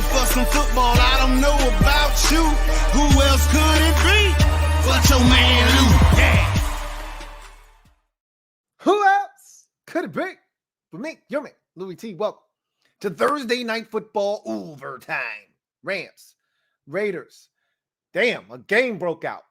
for some football. I don't know about you. Who else could it be but your man Lou? Yeah. Who else could it be but me, your man, Louie T? Welcome to Thursday Night Football overtime. Rams, Raiders. Damn, a game broke out.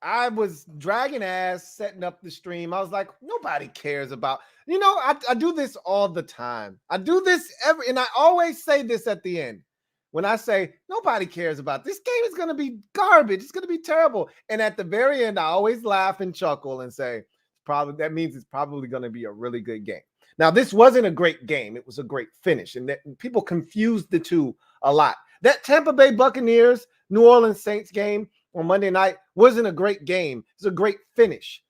I was dragging ass, setting up the stream. I was like, nobody cares about, I do this all the time. I do this and I always say this at the end. When I say, nobody cares about this game is going to be garbage. It's going to be terrible. And at the very end, I always laugh and chuckle and say, that means it's probably going to be a really good game. Now, this wasn't a great game. It was a great finish. And people confused the two a lot. That Tampa Bay Buccaneers, New Orleans Saints game on Monday night wasn't a great game. It's a great finish.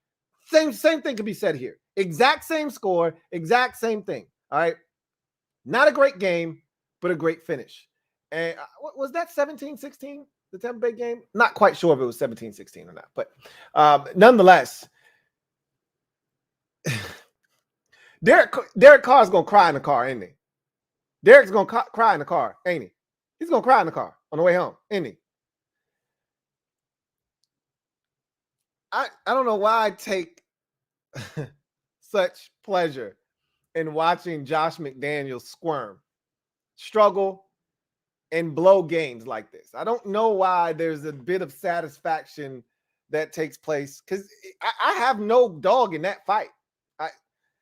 Same thing can be said here. Exact same score, exact same thing. All right. Not a great game, but a great finish. And was that 17-16, the Tampa Bay game? Not quite sure if it was 17-16 or not. But nonetheless, Derek Carr's going to cry in the car, ain't he? Derek's going to cry in the car, ain't he? He's going to cry in the car on the way home, ain't he? I don't know why I take such pleasure in watching Josh McDaniels squirm, struggle, and blow games like this. I don't know why there's a bit of satisfaction that takes place because I have no dog in that fight.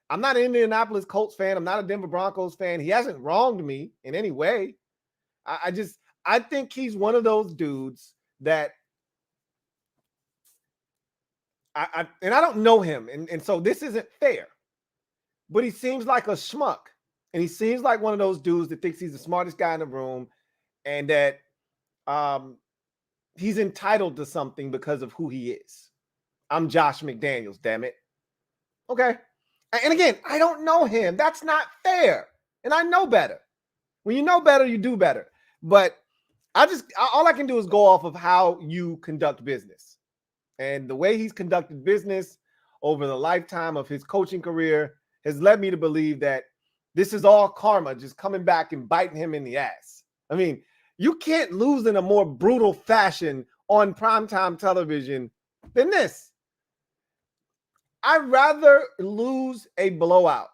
I'm not an Indianapolis Colts fan. I'm not a Denver Broncos fan. He hasn't wronged me in any way. I think he's one of those dudes that I don't know him. And so this isn't fair, but he seems like a schmuck. And he seems like one of those dudes that thinks he's the smartest guy in the room and that he's entitled to something because of who he is. I'm Josh McDaniels, damn it. Okay. And again, I don't know him. That's not fair. And I know better. When you know better, you do better. But all I can do is go off of how you conduct business. And the way he's conducted business over the lifetime of his coaching career has led me to believe that this is all karma just coming back and biting him in the ass. I mean, you can't lose in a more brutal fashion on primetime television than this. I'd rather lose a blowout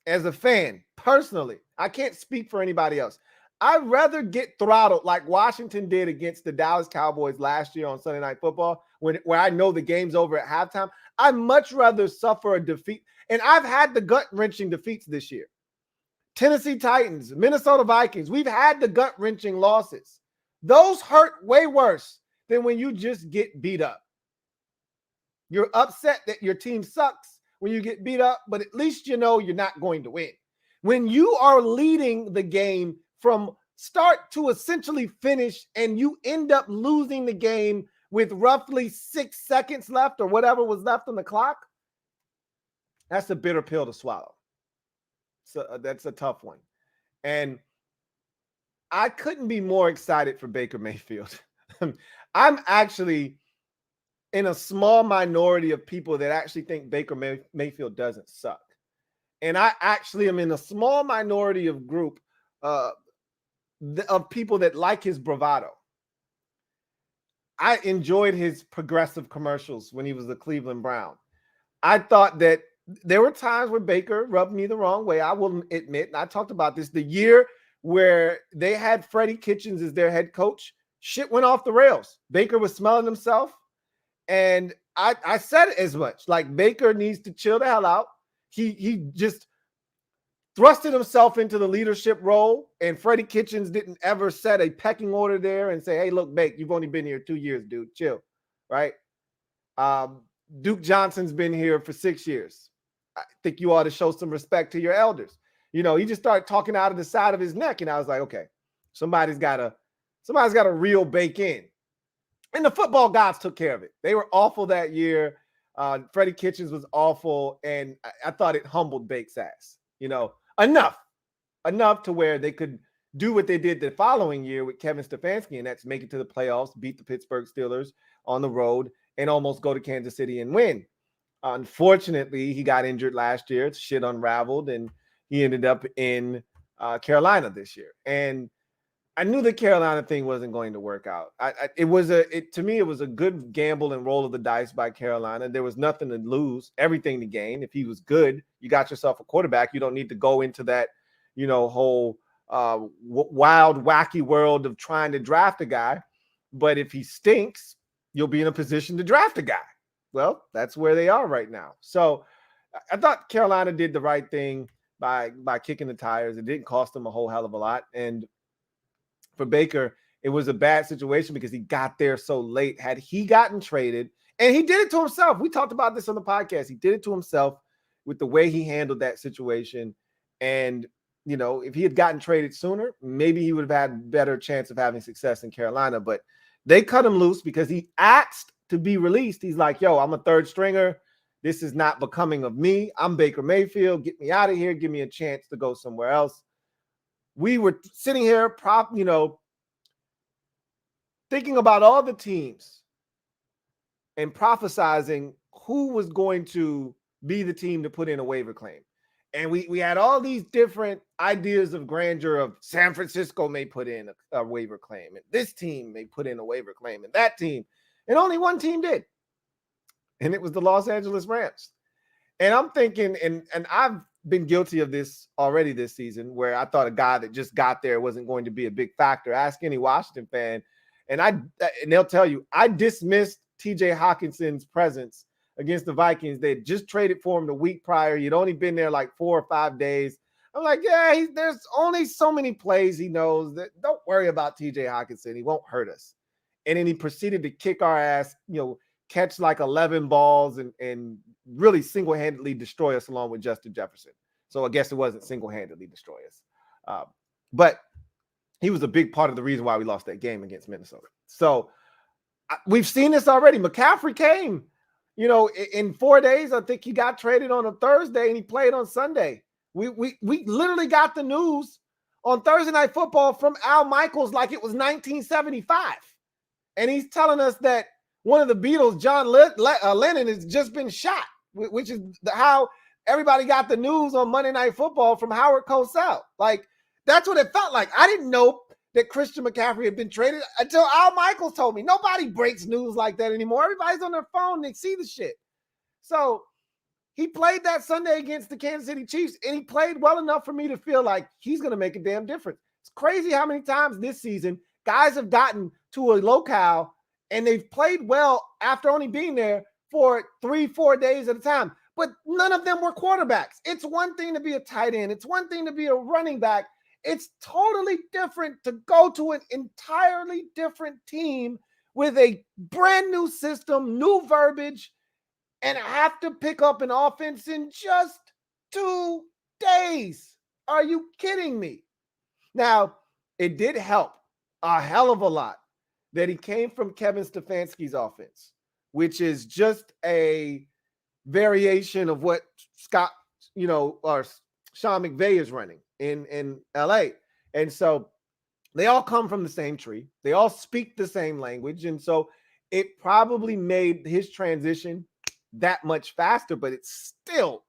as a fan, personally. I can't speak for anybody else. I'd rather get throttled like Washington did against the Dallas Cowboys last year on Sunday Night Football, where I know the game's over at halftime. I'd much rather suffer a defeat. And I've had the gut-wrenching defeats this year. Tennessee Titans, Minnesota Vikings, we've had the gut-wrenching losses. Those hurt way worse than when you just get beat up. You're upset that your team sucks when you get beat up, but at least you know you're not going to win. When you are leading the game from start to essentially finish and you end up losing the game with roughly 6 seconds left or whatever was left on the clock, that's a bitter pill to swallow. So that's a tough one. And I couldn't be more excited for Baker Mayfield. I'm actually in a small minority of people that actually think Baker Mayfield doesn't suck. And I actually am in a small minority of group of people that like his bravado. I enjoyed his progressive commercials when he was the Cleveland Brown. I thought that there were times where Baker rubbed me the wrong way. I will admit, and I talked about this, the year where they had Freddie Kitchens as their head coach, shit went off the rails. Baker was smelling himself. And I said as much, like Baker needs to chill the hell out. He just thrusted himself into the leadership role, and Freddie Kitchens didn't ever set a pecking order there and say, hey, look, Baker, you've only been here 2 years, dude. Chill, right? Duke Johnson's been here for 6 years. I think you ought to show some respect to your elders. He just started talking out of the side of his neck, and I was like, okay, somebody's got to reel Baker in. And the football gods took care of it. They were awful that year. Freddie Kitchens was awful, and I thought it humbled Baker's ass. Enough to where they could do what they did the following year with Kevin Stefanski, and that's make it to the playoffs, beat the Pittsburgh Steelers on the road, and almost go to Kansas City and win. Unfortunately, he got injured last year. Shit unraveled, and he ended up in Carolina this year. And I knew the Carolina thing wasn't going to work out. To me, it was a good gamble and roll of the dice by Carolina. There was nothing to lose, everything to gain. If he was good, you got yourself a quarterback. You don't need to go into that, whole wild, wacky world of trying to draft a guy. But if he stinks, you'll be in a position to draft a guy. Well, that's where they are right now. So I thought Carolina did the right thing by kicking the tires. It didn't cost them a whole hell of a lot. And for Baker, it was a bad situation because he got there so late. Had he gotten traded, and he did it to himself. We talked about this on the podcast. He did it to himself with the way he handled that situation. And, if he had gotten traded sooner, maybe he would have had a better chance of having success in Carolina. But they cut him loose because he asked to be released. He's like, yo, I'm a third stringer. This is not becoming of me. I'm Baker Mayfield. Get me out of here. Give me a chance to go somewhere else. We were sitting here, thinking about all the teams and prophesizing who was going to be the team to put in a waiver claim. And we had all these different ideas of grandeur of San Francisco may put in a waiver claim, and this team may put in a waiver claim, and that team. And only one team did. And it was the Los Angeles Rams. And I'm thinking, and I've been guilty of this already this season, where I thought a guy that just got there wasn't going to be a big factor. Ask any Washington fan, and they'll tell you, I dismissed TJ Hawkinson's presence against the Vikings. They had just traded for him the week prior. He'd only been there like 4 or 5 days. I'm like, yeah, there's only so many plays he knows. Don't worry about TJ Hawkinson. He won't hurt us. And then he proceeded to kick our ass, catch like 11 balls and really single-handedly destroy us along with Justin Jefferson. So I guess it wasn't single-handedly destroy us. But he was a big part of the reason why we lost that game against Minnesota. So we've seen this already. McCaffrey came, in 4 days. I think he got traded on a Thursday and he played on Sunday. We literally got the news on Thursday Night Football from Al Michaels like it was 1975. And he's telling us that one of the Beatles, John Lennon, has just been shot, which is how everybody got the news on Monday Night Football from Howard Cosell. Like, that's what it felt like. I didn't know that Christian McCaffrey had been traded until Al Michaels told me. Nobody breaks news like that anymore. Everybody's on their phone. They see the shit. So he played that Sunday against the Kansas City Chiefs, and he played well enough for me to feel like he's going to make a damn difference. It's crazy how many times this season guys have gotten to a locale and they've played well after only being there for 3-4 days at a time. But none of them were quarterbacks. It's one thing to be a tight end. It's one thing to be a running back. It's totally different to go to an entirely different team with a brand new system, new verbiage, and have to pick up an offense in just 2 days. Are you kidding me? Now, it did help a hell of a lot that he came from Kevin Stefanski's offense, which is just a variation of what or Sean McVay is running in LA. And so they all come from the same tree. They all speak the same language. And so it probably made his transition that much faster, but it's still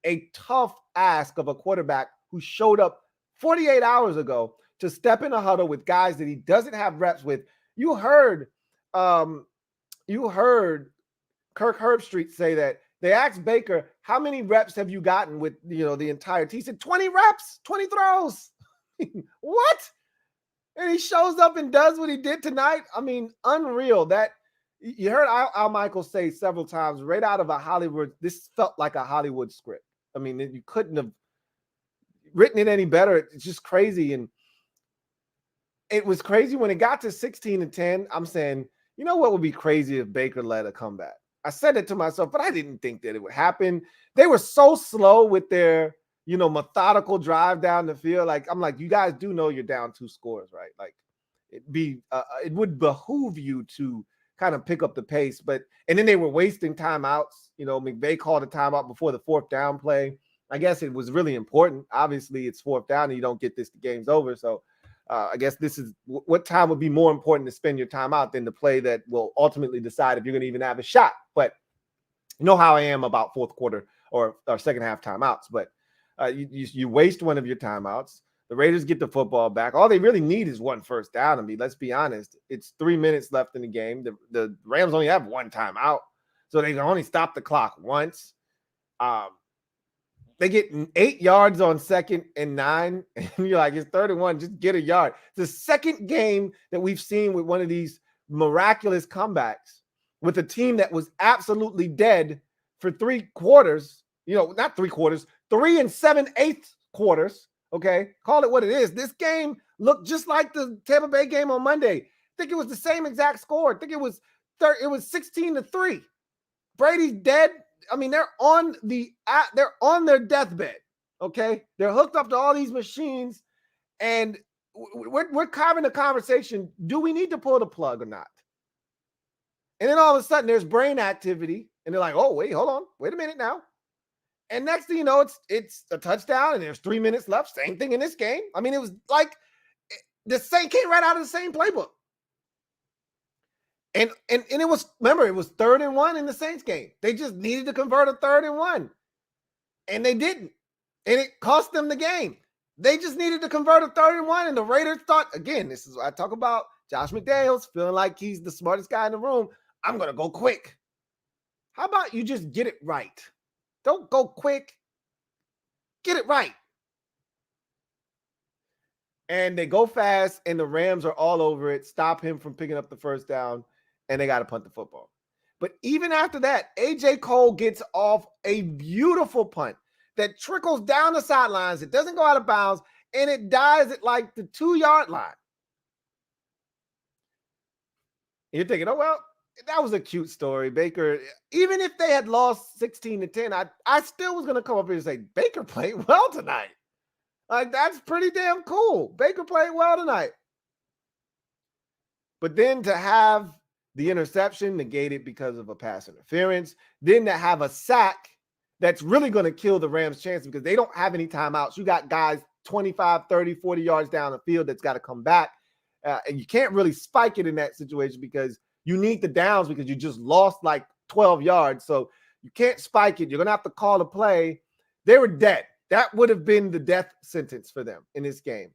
a tough ask of a quarterback who showed up 48 hours ago to step in a huddle with guys that he doesn't have reps with. You heard Kirk Herbstreit say that they asked Baker, how many reps have you gotten with, the entire team? He said 20 reps, 20 throws. What? And he shows up and does what he did tonight. I mean, unreal. That you heard Al Michaels say several times, right out of a Hollywood, this felt like a Hollywood script. I mean, you couldn't have written it any better. It's just crazy. And it was crazy when it got to 16-10. I'm saying, you know what would be crazy if Baker led a comeback? I said it to myself, but I didn't think that it would happen. They were so slow with their, methodical drive down the field. Like, I'm like, you guys do know you're down 2 scores, right? Like, it would behoove you to kind of pick up the pace. And then they were wasting timeouts. McVay called a timeout before the 4th down play. I guess it was really important. Obviously, it's 4th down and you don't get this, the game's over. So I guess this is what time would be more important to spend your time out than the play that will ultimately decide if you're going to even have a shot. But you know how I am about 4th quarter or second half timeouts. But you waste one of your timeouts. The Raiders get the football back. All they really need is one first down. I mean, let's be honest. It's 3 minutes left in the game. The Rams only have one timeout, so they can only stop the clock once. They get 8 yards on 2nd and 9, and you're like, it's 31. Just get a yard. It's the second game that we've seen with one of these miraculous comebacks with a team that was absolutely dead for 3 quarters. Not 3 quarters, 3 7/8 quarters. Okay, call it what it is. This game looked just like the Tampa Bay game on Monday. I think it was the same exact score. I think it was 16-3. Brady's dead. I mean, they're on their deathbed. Okay, they're hooked up to all these machines, and we're having a conversation. Do we need to pull the plug or not? And then all of a sudden, there's brain activity, and they're like, "Oh, wait, hold on, wait a minute now." And next thing you know, it's a touchdown, and there's 3 minutes left. Same thing in this game. I mean, it was like the same came right out of the same playbook. And it was, remember, it was 3rd and 1 in the Saints game. They just needed to convert a 3rd and 1, and they didn't. And it cost them the game. They just needed to convert a 3rd and 1, and the Raiders thought, again, this is what I talk about Josh McDaniels feeling like he's the smartest guy in the room. I'm going to go quick. How about you just get it right? Don't go quick. Get it right. And they go fast, and the Rams are all over it, stop him from picking up the first down, and they got to punt the football. But even after that, A.J. Cole gets off a beautiful punt that trickles down the sidelines. It doesn't go out of bounds, and it dies at like the 2-yard line. You're thinking, oh, well, that was a cute story. Baker, even if they had lost 16-10, I still was going to come up here and say, Baker played well tonight. Like, that's pretty damn cool. Baker played well tonight. But then to have the interception negated because of a pass interference, then to have a sack that's really going to kill the Rams' chances because they don't have any timeouts. You got guys 25, 30, 40 yards down the field that's got to come back. And you can't really spike it in that situation because you need the downs because you just lost like 12 yards. So you can't spike it. You're going to have to call a play. They were dead. That would have been the death sentence for them in this game.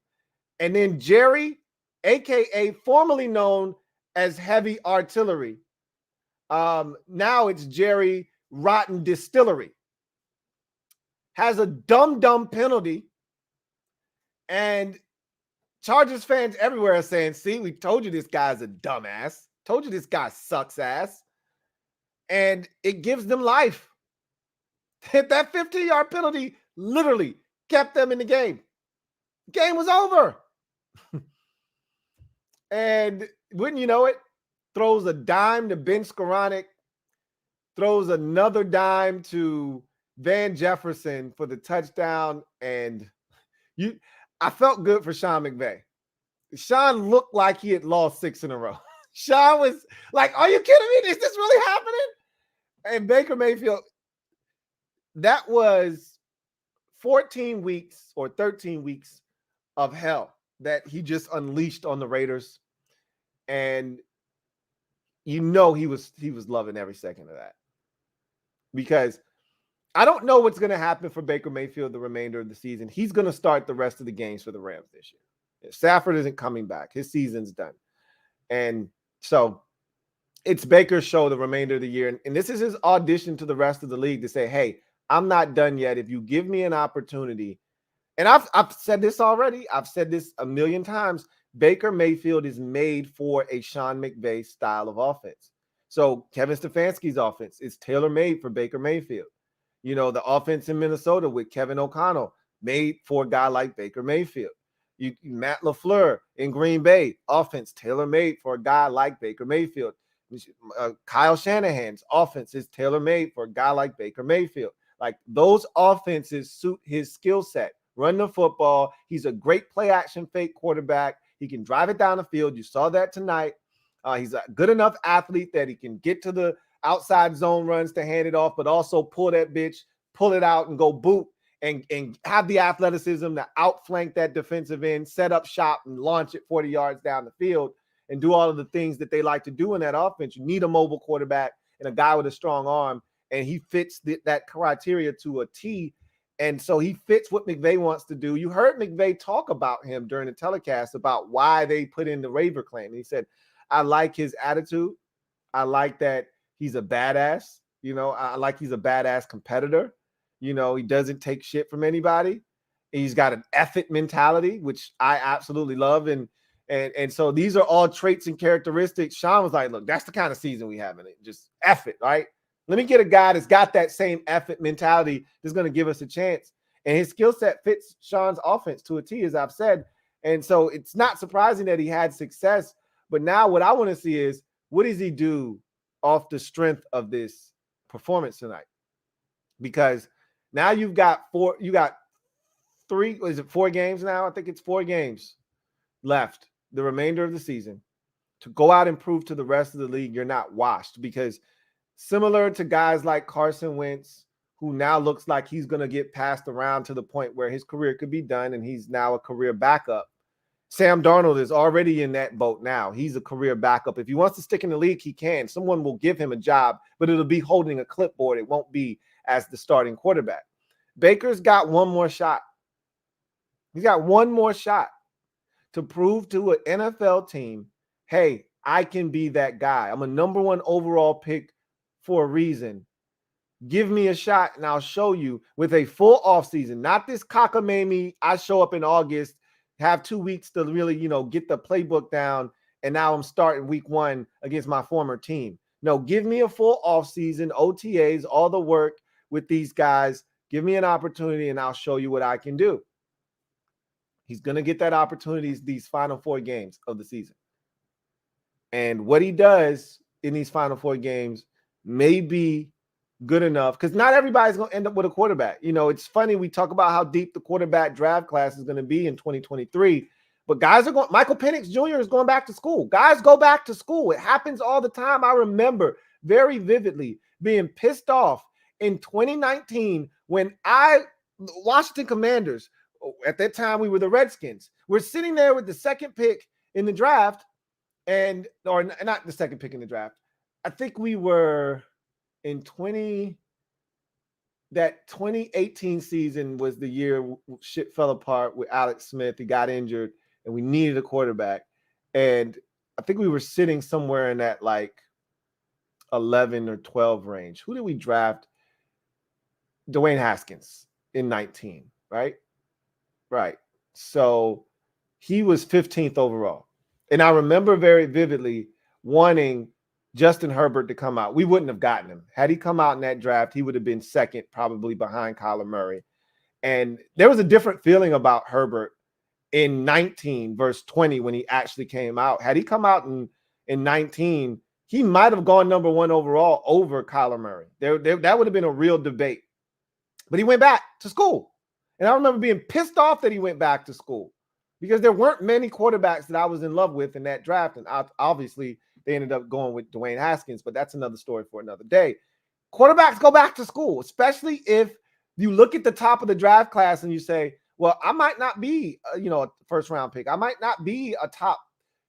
And then Jerry, a.k.a. formerly known as Heavy Artillery. Now it's Jerry Rotten Distillery. Has a dumb penalty. And Chargers fans everywhere are saying, see, we told you this guy's a dumbass. Told you this guy sucks ass. And it gives them life. That 15-yard penalty literally kept them in the game. The game was over. And wouldn't you know it, throws a dime to Ben Skoranek, throws another dime to Van Jefferson for the touchdown. And I felt good for Sean McVay. Sean looked like he had lost 6 in a row. Sean was like, are you kidding me? Is this really happening? And Baker Mayfield, that was 14 weeks or 13 weeks of hell that he just unleashed on the Raiders. And he was loving every second of that. Because I don't know what's going to happen for Baker Mayfield the remainder of the season. He's going to start the rest of the games for the Rams this year. If Stafford isn't coming back, his season's done. And so it's Baker's show the remainder of the year. And this is his audition to the rest of the league to say, hey, I'm not done yet. If you give me an opportunity, and I've said this already. I've said this a million times. Baker Mayfield is made for a Sean McVay style of offense. So Kevin Stefanski's offense is tailor-made for Baker Mayfield. You know, the offense in Minnesota with Kevin O'Connell made for a guy like Baker Mayfield. Matt LaFleur in Green Bay, offense tailor-made for a guy like Baker Mayfield. Kyle Shanahan's offense is tailor-made for a guy like Baker Mayfield. Like, those offenses suit his skill set. Run the football. He's a great play-action fake quarterback. He can drive it down the field. You saw that tonight. He's a good enough athlete that he can get to the outside zone runs to hand it off, but also pull that bitch, pull it out and go boot and have the athleticism to outflank that defensive end, set up shop and launch it 40 yards down the field and do all of the things that they like to do in that offense. You need a mobile quarterback and a guy with a strong arm, and he fits that criteria to a T. And so he fits what McVay wants to do. You heard McVay talk about him during the telecast about why they put in the waiver claim. He said, I like his attitude. I like that he's a badass. I like he's a badass competitor. He doesn't take shit from anybody. He's got an effort mentality, which I absolutely love. And so these are all traits and characteristics. Sean was like, look, that's the kind of season we have in it. Just effort, right? Let me get a guy that's got that same effort mentality that's going to give us a chance. And his skill set fits Sean's offense to a T, as I've said. And so it's not surprising that he had success. But now what I want to see is, what does he do off the strength of this performance tonight? Because now you got 4 games now? I think it's 4 games left, the remainder of the season, to go out and prove to the rest of the league you're not washed. Because similar to guys like Carson Wentz, who now looks like he's going to get passed around to the point where his career could be done and he's now a career backup, Sam Darnold is already in that boat now. He's a career backup. If he wants to stick in the league, he can. Someone will give him a job, but it'll be holding a clipboard. It won't be as the starting quarterback. Baker's got one more shot. He's got one more shot to prove to an NFL team, hey, I can be that guy. I'm a number 1 overall pick for a reason. Give me a shot and I'll show you with a full offseason, not this cockamamie, I show up in August, have 2 weeks to really, get the playbook down, and now I'm starting week 1 against my former team. No, give me a full offseason, OTAs, all the work with these guys. Give me an opportunity and I'll show you what I can do. He's going to get that opportunity these final 4 games of the season. And what he does in these final 4 games may be good enough, because not everybody's going to end up with a quarterback. It's funny, we talk about how deep the quarterback draft class is going to be in 2023, but guys are going, Michael Penix Jr. is going back to school. Guys go back to school. It happens all the time. I remember very vividly being pissed off in 2019 when Washington Commanders, at that time we were the Redskins, we're sitting there with the second pick in the draft, or not the second pick in the draft. I think we were in 2018 season was the year shit fell apart with Alex Smith. He got injured and we needed a quarterback. And I think we were sitting somewhere in that like 11 or 12 range. Who did we draft? Dwayne Haskins in 19, right? Right. So he was 15th overall. And I remember very vividly wanting Justin Herbert to come out. We wouldn't have gotten him. Had he come out in that draft, he would have been second, probably behind Kyler Murray. And there was a different feeling about Herbert in 19 versus 20 when he actually came out. Had he come out in 19, he might have gone number 1 overall over Kyler Murray. That would have been a real debate. But he went back to school. And I remember being pissed off that he went back to school because there weren't many quarterbacks that I was in love with in that draft. And obviously, they ended up going with Dwayne Haskins, but that's another story for another day. Quarterbacks go back to school, especially if you look at the top of the draft class and you say, well, I might not be, a first-round pick. I might not be a top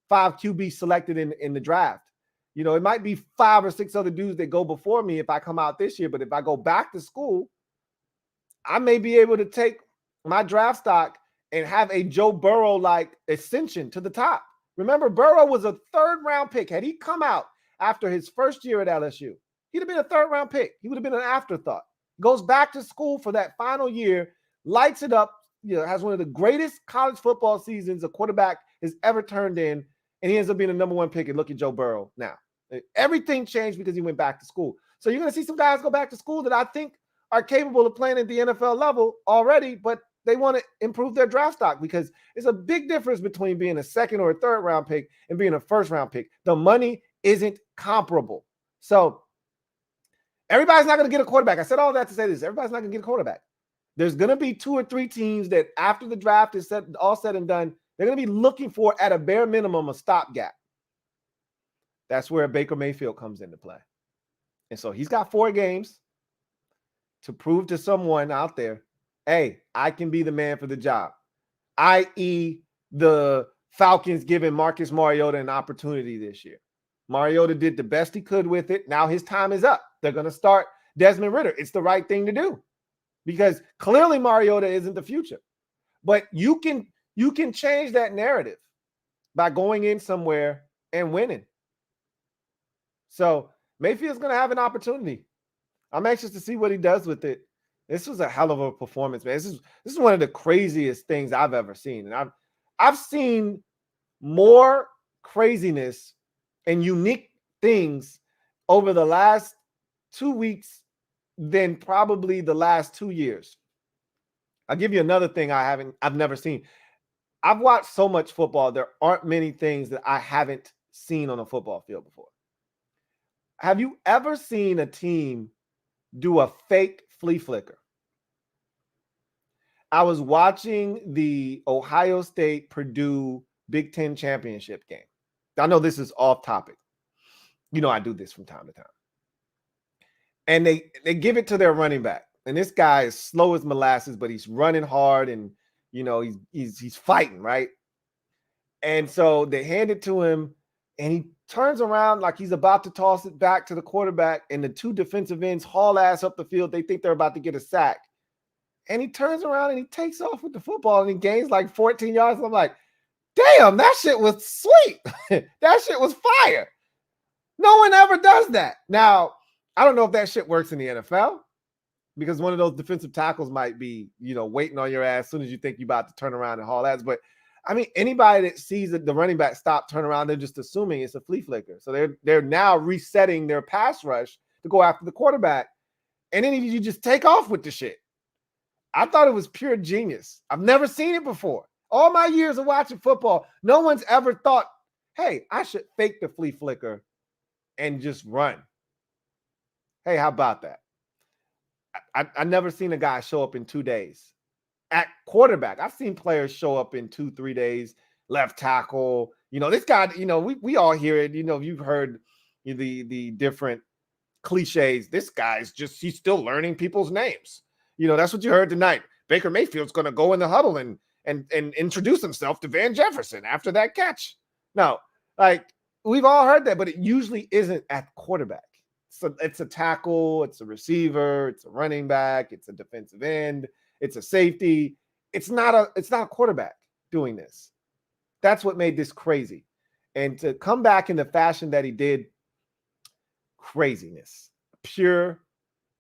5 QB selected in the draft. It might be 5 or 6 other dudes that go before me if I come out this year, but if I go back to school, I may be able to take my draft stock and have a Joe Burrow-like ascension to the top. Remember, Burrow was a 3rd-round pick. Had he come out after his first year at LSU, he'd have been a 3rd-round pick. He would have been an afterthought. Goes back to school for that final year, lights it up, has one of the greatest college football seasons a quarterback has ever turned in, and he ends up being a number 1 pick. And look at Joe Burrow now. Everything changed because he went back to school. So you're going to see some guys go back to school that I think are capable of playing at the NFL level already, but they want to improve their draft stock because it's a big difference between being a 2nd or a 3rd round pick and being a 1st round pick. The money isn't comparable. So everybody's not going to get a quarterback. I said all that to say this. Everybody's not going to get a quarterback. There's going to be 2 or 3 teams that after the draft is all said and done, they're going to be looking for, at a bare minimum, a stopgap. That's where Baker Mayfield comes into play. And so he's got 4 games to prove to someone out there, hey, I can be the man for the job, i.e. the Falcons giving Marcus Mariota an opportunity this year. Mariota did the best he could with it. Now his time is up. They're going to start Desmond Ridder. It's the right thing to do because clearly Mariota isn't the future. But you can change that narrative by going in somewhere and winning. So Mayfield's going to have an opportunity. I'm anxious to see what he does with it. This was a hell of a performance, man. This is one of the craziest things I've ever seen. And I've seen more craziness and unique things over the last 2 weeks than probably the last 2 years. I'll give you another thing I've never seen. I've watched so much football. There aren't many things that I haven't seen on a football field before. Have you ever seen a team do a fake flea flicker? I was watching the Ohio State Purdue Big Ten championship game. I know this is off topic. You know I do this from time to time. And they give it to their running back. And this guy is slow as molasses, but he's running hard and, you know, he's fighting, right? And so they hand it to him and he turns around like he's about to toss it back to the quarterback, and the two defensive ends haul ass up the field. They think they're about to get a sack. And he turns around and he takes off with the football and he gains like 14 yards. And I'm like, damn, that shit was sweet. That shit was fire. No one ever does that. Now, I don't know if that shit works in the NFL, because one of those defensive tackles might be, you know, waiting on your ass as soon as you think you're about to turn around and haul ass. But I mean, anybody that sees that the running back stop, turn around, they're just assuming it's a flea flicker. So they're now resetting their pass rush to go after the quarterback. And then you just take off with the shit. I thought it was pure genius. I've never seen it before. All my years of watching football, no one's ever thought, hey, I should fake the flea flicker and just run. Hey, how about that? I never seen a guy show up in 2 days at quarterback. I've seen players show up in 2-3 days, left tackle. You know, this guy, you know, we all hear it. You know, you've heard the different cliches. This guy's just, he's still learning people's names. You know, that's what you heard tonight. Baker Mayfield's going to go in the huddle and introduce himself to Van Jefferson after that catch. No, like, we've all heard that, but it usually isn't at quarterback. So it's a tackle, it's a receiver, it's a running back, it's a defensive end, it's a safety. It's not a quarterback doing this. That's what made this crazy. And to come back in the fashion that he did, craziness, pure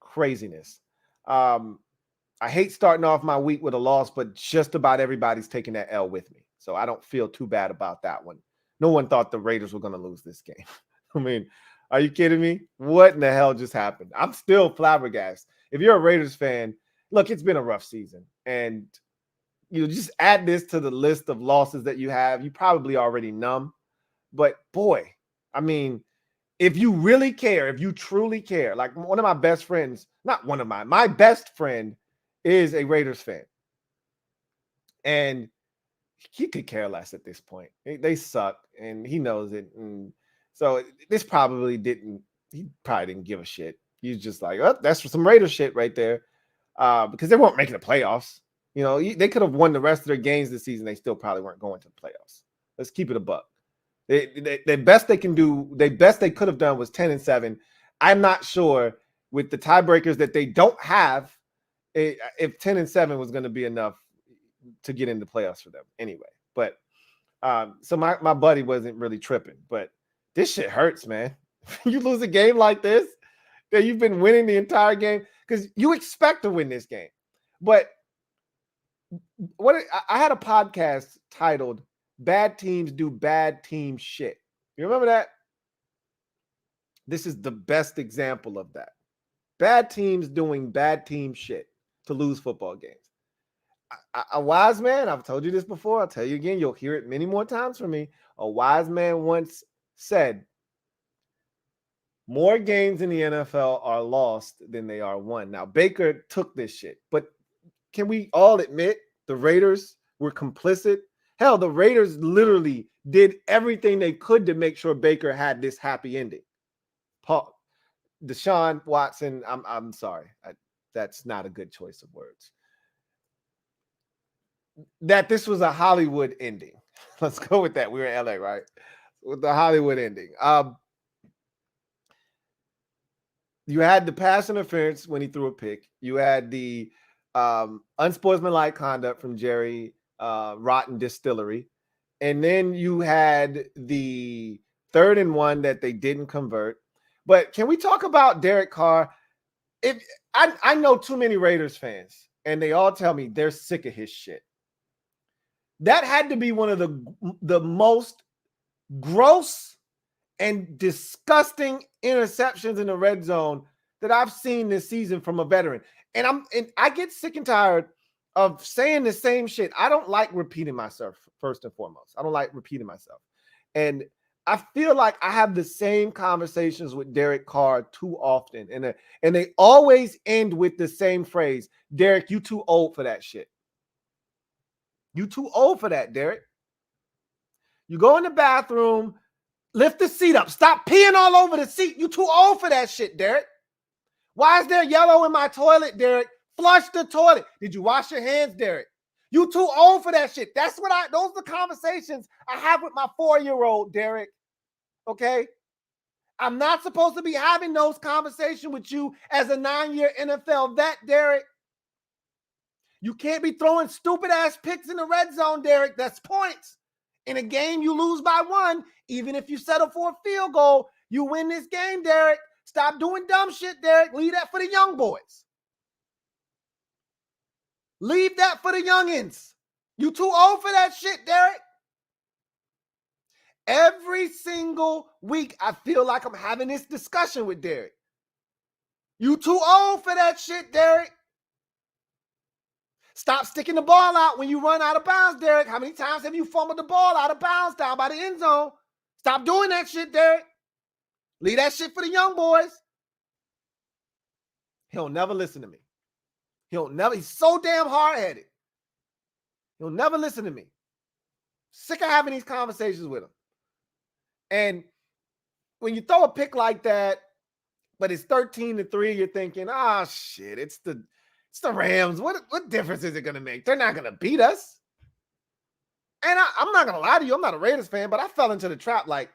craziness. I hate starting off my week with a loss, but just about everybody's taking that L with me. So I don't feel too bad about that one. No one thought the Raiders were going to lose this game. I mean, are you kidding me? What in the hell just happened? I'm still flabbergasted. If you're a Raiders fan, look, it's been a rough season. And you just add this to the list of losses that you have. You probably already numb. But boy, I mean, if you really care, if you truly care, like one of my best friends, not one of my best friend is a Raiders fan. And he could care less at this point. They suck, and he knows it. And so he probably didn't give a shit. He's just like, oh, that's for some Raiders shit right there. Because they weren't making the playoffs. You know, they could have won the rest of their games this season. They still probably weren't going to the playoffs. Let's keep it a buck. The best they can do, the best they could have done was 10-7. I'm not sure with the tiebreakers that they don't have if 10-7 was going to be enough to get into playoffs for them anyway. But so my buddy wasn't really tripping, but this shit hurts, man. You lose a game like this, that you've been winning the entire game, because you expect to win this game. But I had a podcast titled "Bad Teams Do Bad Team Shit." You remember that? This is the best example of that. Bad teams doing bad team shit to lose football games. A wise man, I've told you this before, I'll tell you again, you'll hear it many more times from me. A wise man once said, more games in the NFL are lost than they are won. Now, Baker took this shit, but can we all admit the Raiders were complicit? Hell, the Raiders literally did everything they could to make sure Baker had this happy ending. Deshaun Watson, I'm sorry. That's not a good choice of words. That this was a Hollywood ending. Let's go with that. We were in LA, right? With the Hollywood ending. You had the pass interference when he threw a pick. You had the unsportsmanlike conduct from Jerry Rotten Distillery. And then you had the 3rd and 1 that they didn't convert. But can we talk about Derek Carr? If I know too many Raiders fans, and they all tell me they're sick of his shit. That had to be one of the most gross and disgusting interceptions in the red zone that I've seen this season from a veteran. And I get sick and tired of saying the same shit. I don't like repeating myself, first and foremost. I don't like repeating myself. And I feel like I have the same conversations with Derek Carr too often. And they always end with the same phrase, Derek, you too old for that shit. You too old for that, Derek. You go in the bathroom, lift the seat up. Stop peeing all over the seat. You too old for that shit, Derek. Why is there yellow in my toilet, Derek? Flush the toilet. Did you wash your hands, Derek? You too old for that shit. Those are the conversations I have with my 4-year-old, Derek. Okay? I'm not supposed to be having those conversations with you as a 9-year NFL vet, Derek. You can't be throwing stupid ass picks in the red zone, Derek. That's points. In a game, you lose by 1. Even if you settle for a field goal, you win this game, Derek. Stop doing dumb shit, Derek. Leave that for the young boys. Leave that for the youngins. You too old for that shit, Derek. Every single week, I feel like I'm having this discussion with Derek. You too old for that shit, Derek. Stop sticking the ball out when you run out of bounds, Derek. How many times have you fumbled the ball out of bounds down by the end zone? Stop doing that shit, Derek. Leave that shit for the young boys. He'll never listen to me. He's so damn hard-headed. He'll never listen to me. Sick of having these conversations with him. And when you throw a pick like that, but it's 13-3, you're thinking, shit, it's the Rams. What difference is it going to make? They're not going to beat us. And I'm not going to lie to you. I'm not a Raiders fan, but I fell into the trap like,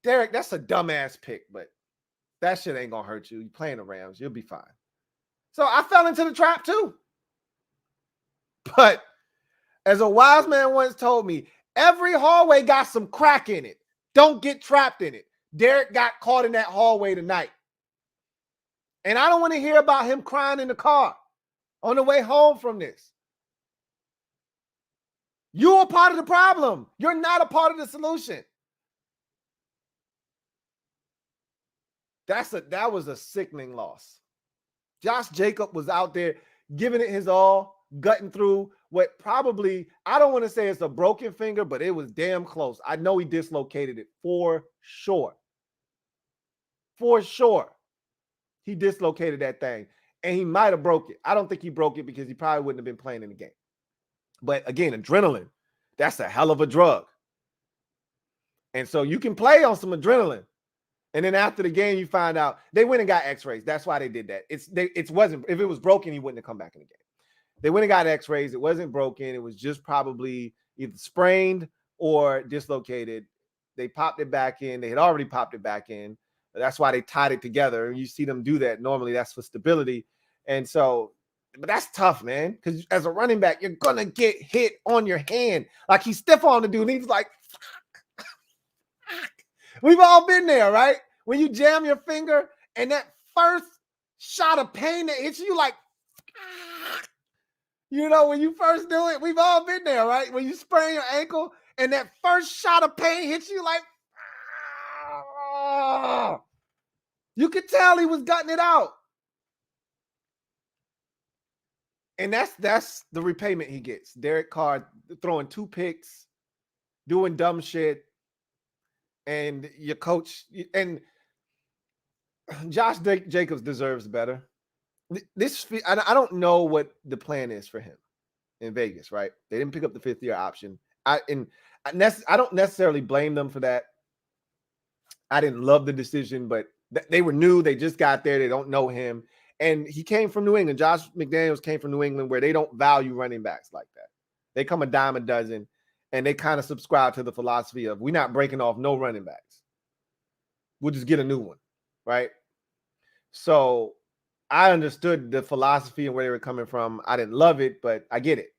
Derek, that's a dumbass pick, but that shit ain't going to hurt you. You're playing the Rams. You'll be fine. So I fell into the trap too. But as a wise man once told me, every hallway got some crack in it. Don't get trapped in it. Derek got caught in that hallway tonight. And I don't want to hear about him crying in the car on the way home from this. You're a part of the problem. You're not a part of the solution. That was a sickening loss. Josh Jacobs was out there giving it his all, gutting through what probably, I don't want to say it's a broken finger, but it was damn close. I know he dislocated it for sure. For sure. He dislocated that thing, and he might have broke it. I don't think he broke it because he probably wouldn't have been playing in the game. But again, adrenaline, that's a hell of a drug. And so you can play on some adrenaline. And then after the game, you find out they went and got x-rays. That's why they did that. If it was broken, he wouldn't have come back in the game. They went and got x-rays. It wasn't broken. It was just probably either sprained or dislocated. They popped it back in. They had already popped it back in. That's why they tied it together. You see them do that. Normally that's for stability. And so, but that's tough, man. Because as a running back, you're going to get hit on your hand. Like he's stiff on the dude. And he's like, fuck. We've all been there, right? When you jam your finger and that first shot of pain that hits you like, when you first do it, we've all been there, right? When you sprain your ankle and that first shot of pain hits you like, you could tell he was gutting it out. And that's the repayment he gets. Derek Carr throwing 2 picks, doing dumb shit, and your coach and Josh Jacobs deserves better. I don't know what the plan is for him in Vegas, right? They didn't pick up the 5th-year option. I don't necessarily blame them for that. I didn't love the decision, but they were new. They just got there. They don't know him. And he came from New England. Josh McDaniels came from New England where they don't value running backs like that. They come a dime a dozen, and they kind of subscribe to the philosophy of we're not breaking off no running backs. We'll just get a new one, right? So I understood the philosophy and where they were coming from. I didn't love it, but I get it.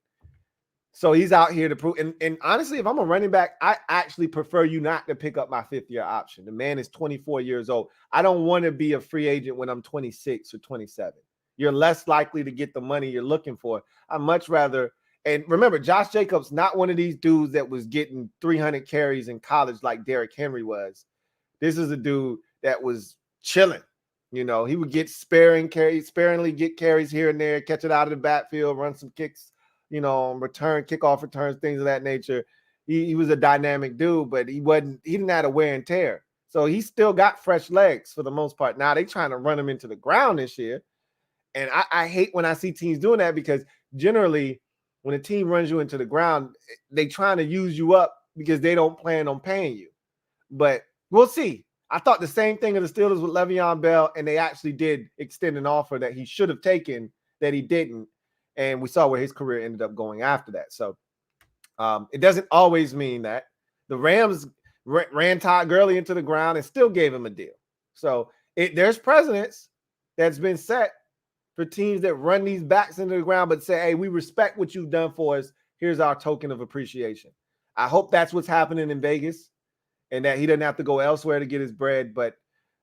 So he's out here to prove. And honestly, if I'm a running back, I actually prefer you not to pick up my 5th-year option. The man is 24 years old. I don't want to be a free agent when I'm 26 or 27. You're less likely to get the money you're looking for. I'd much rather. And remember, Josh Jacobs, not one of these dudes that was getting 300 carries in college like Derrick Henry was. This is a dude that was chilling. You know, he would get sparingly get carries here and there, catch it out of the backfield, run some kicks, you know, kickoff returns, things of that nature. He was a dynamic dude, but he didn't have a wear and tear. So he still got fresh legs for the most part. Now they trying to run him into the ground this year. And I hate when I see teams doing that, because generally when a team runs you into the ground, they trying to use you up because they don't plan on paying you. But we'll see. I thought the same thing of the Steelers with Le'Veon Bell, and they actually did extend an offer that he should have taken that he didn't. And we saw where his career ended up going after that. So it doesn't always mean that. The Rams ran Todd Gurley into the ground and still gave him a deal. So there's precedents that's been set for teams that run these backs into the ground but say, hey, we respect what you've done for us. Here's our token of appreciation. I hope that's what's happening in Vegas, and that he doesn't have to go elsewhere to get his bread. But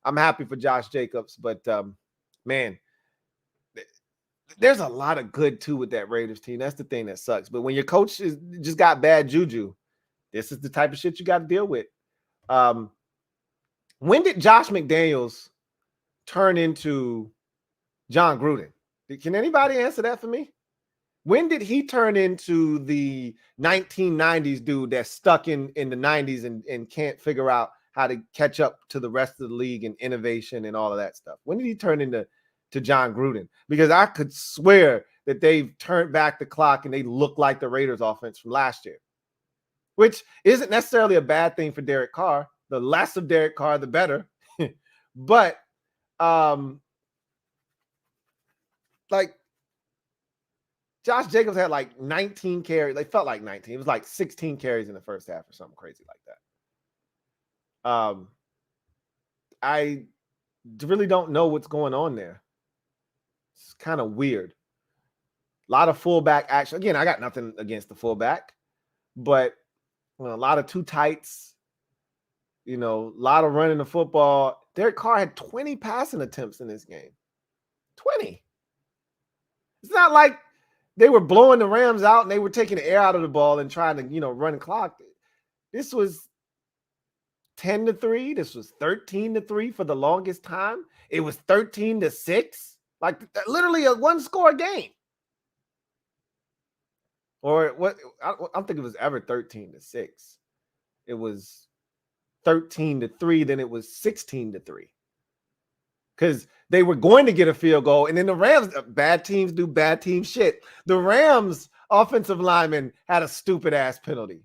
I'm happy for Josh Jacobs. But, man, there's a lot of good, too, with that Raiders team. That's the thing that sucks. But when your coach just got bad juju, this is the type of shit you got to deal with. When did Josh McDaniels turn into John Gruden? Can anybody answer that for me? When did he turn into the 1990s dude that's stuck in the 90s and can't figure out how to catch up to the rest of the league and innovation and all of that stuff? When did he turn into John Gruden? Because I could swear that they've turned back the clock and they look like the Raiders offense from last year, which isn't necessarily a bad thing for Derek Carr. The less of Derek Carr, the better. But like, Josh Jacobs had like 19 carries. They felt like 19. It was like 16 carries in the first half or something crazy like that. I really don't know what's going on there. It's kind of weird. A lot of fullback action. Again, I got nothing against the fullback, but a lot of too tights, a lot of running the football. Derek Carr had 20 passing attempts in this game. 20. It's not like they were blowing the Rams out and they were taking the air out of the ball and trying to, run the clock. This was 10-3. This was 13-3 for the longest time. It was 13-6. Like literally a one-score game. Or what? I don't think it was ever 13-6. It was 13-3. Then it was 16-3. Because they were going to get a field goal. And then the Rams, bad teams do bad team shit. The Rams offensive lineman had a stupid ass penalty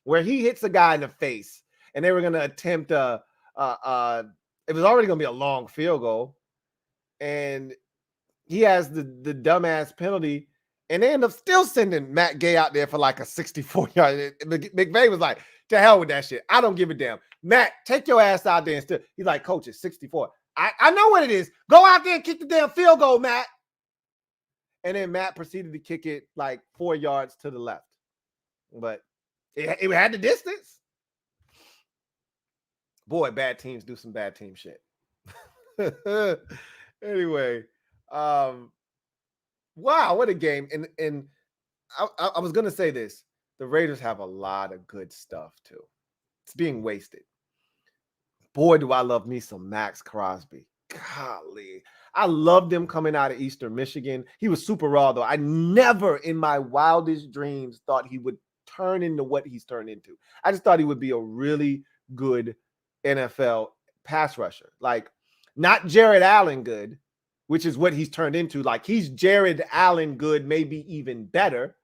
where he hits a guy in the face and they were going to attempt it was already going to be a long field goal. And he has the dumbass penalty, and they end up still sending Matt Gay out there for like a 64-yard. McVay was like, to hell with that shit. I don't give a damn. Matt, take your ass out there and still. He's like, coach, it's 64. I know what it is. Go out there and kick the damn field goal, Matt. And then Matt proceeded to kick it like 4 yards to the left. But it had the distance. Boy, bad teams do some bad team shit. Anyway, wow, what a game. And I was going to say this. The Raiders have a lot of good stuff, too. It's being wasted. Boy, do I love me some Maxx Crosby. Golly. I loved him coming out of Eastern Michigan. He was super raw, though. I never in my wildest dreams thought he would turn into what he's turned into. I just thought he would be a really good NFL pass rusher. Like, not Jared Allen good, which is what he's turned into. Like, he's Jared Allen good, maybe even better.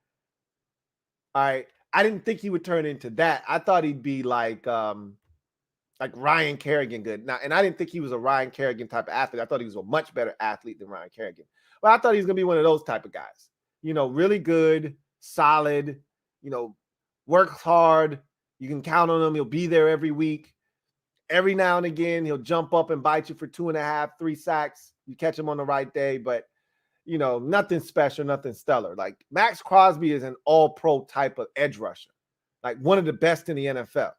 All right. I didn't think he would turn into that. I thought he'd be like Ryan Kerrigan good. Now, and I didn't think he was a Ryan Kerrigan type of athlete. I thought he was a much better athlete than Ryan Kerrigan. But I thought he was going to be one of those type of guys. Really good, solid, works hard. You can count on him. He'll be there every week. Every now and again, he'll jump up and bite you for 2.5, 3 sacks. You catch him on the right day, but nothing special, nothing stellar. Like Maxx Crosby is an all-pro type of edge rusher, like one of the best in the NFL.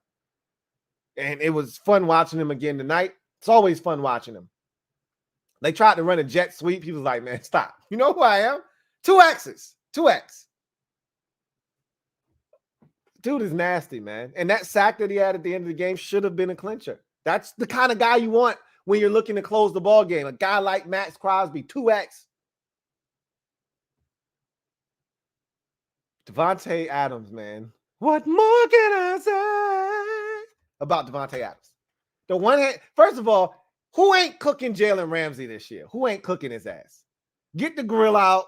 And it was fun watching him again tonight. It's always fun watching him. They tried to run a jet sweep. He was like, man, stop. You know who I am? 2X's. 2X. Dude is nasty, man. And that sack that he had at the end of the game should have been a clincher. That's the kind of guy you want when you're looking to close the ball game. A guy like Maxx Crosby, 2X. Devante Adams, man. What more can I say about Devante Adams? The one hand, first of all, who ain't cooking Jalen Ramsey this year? Who ain't cooking his ass? Get the grill out.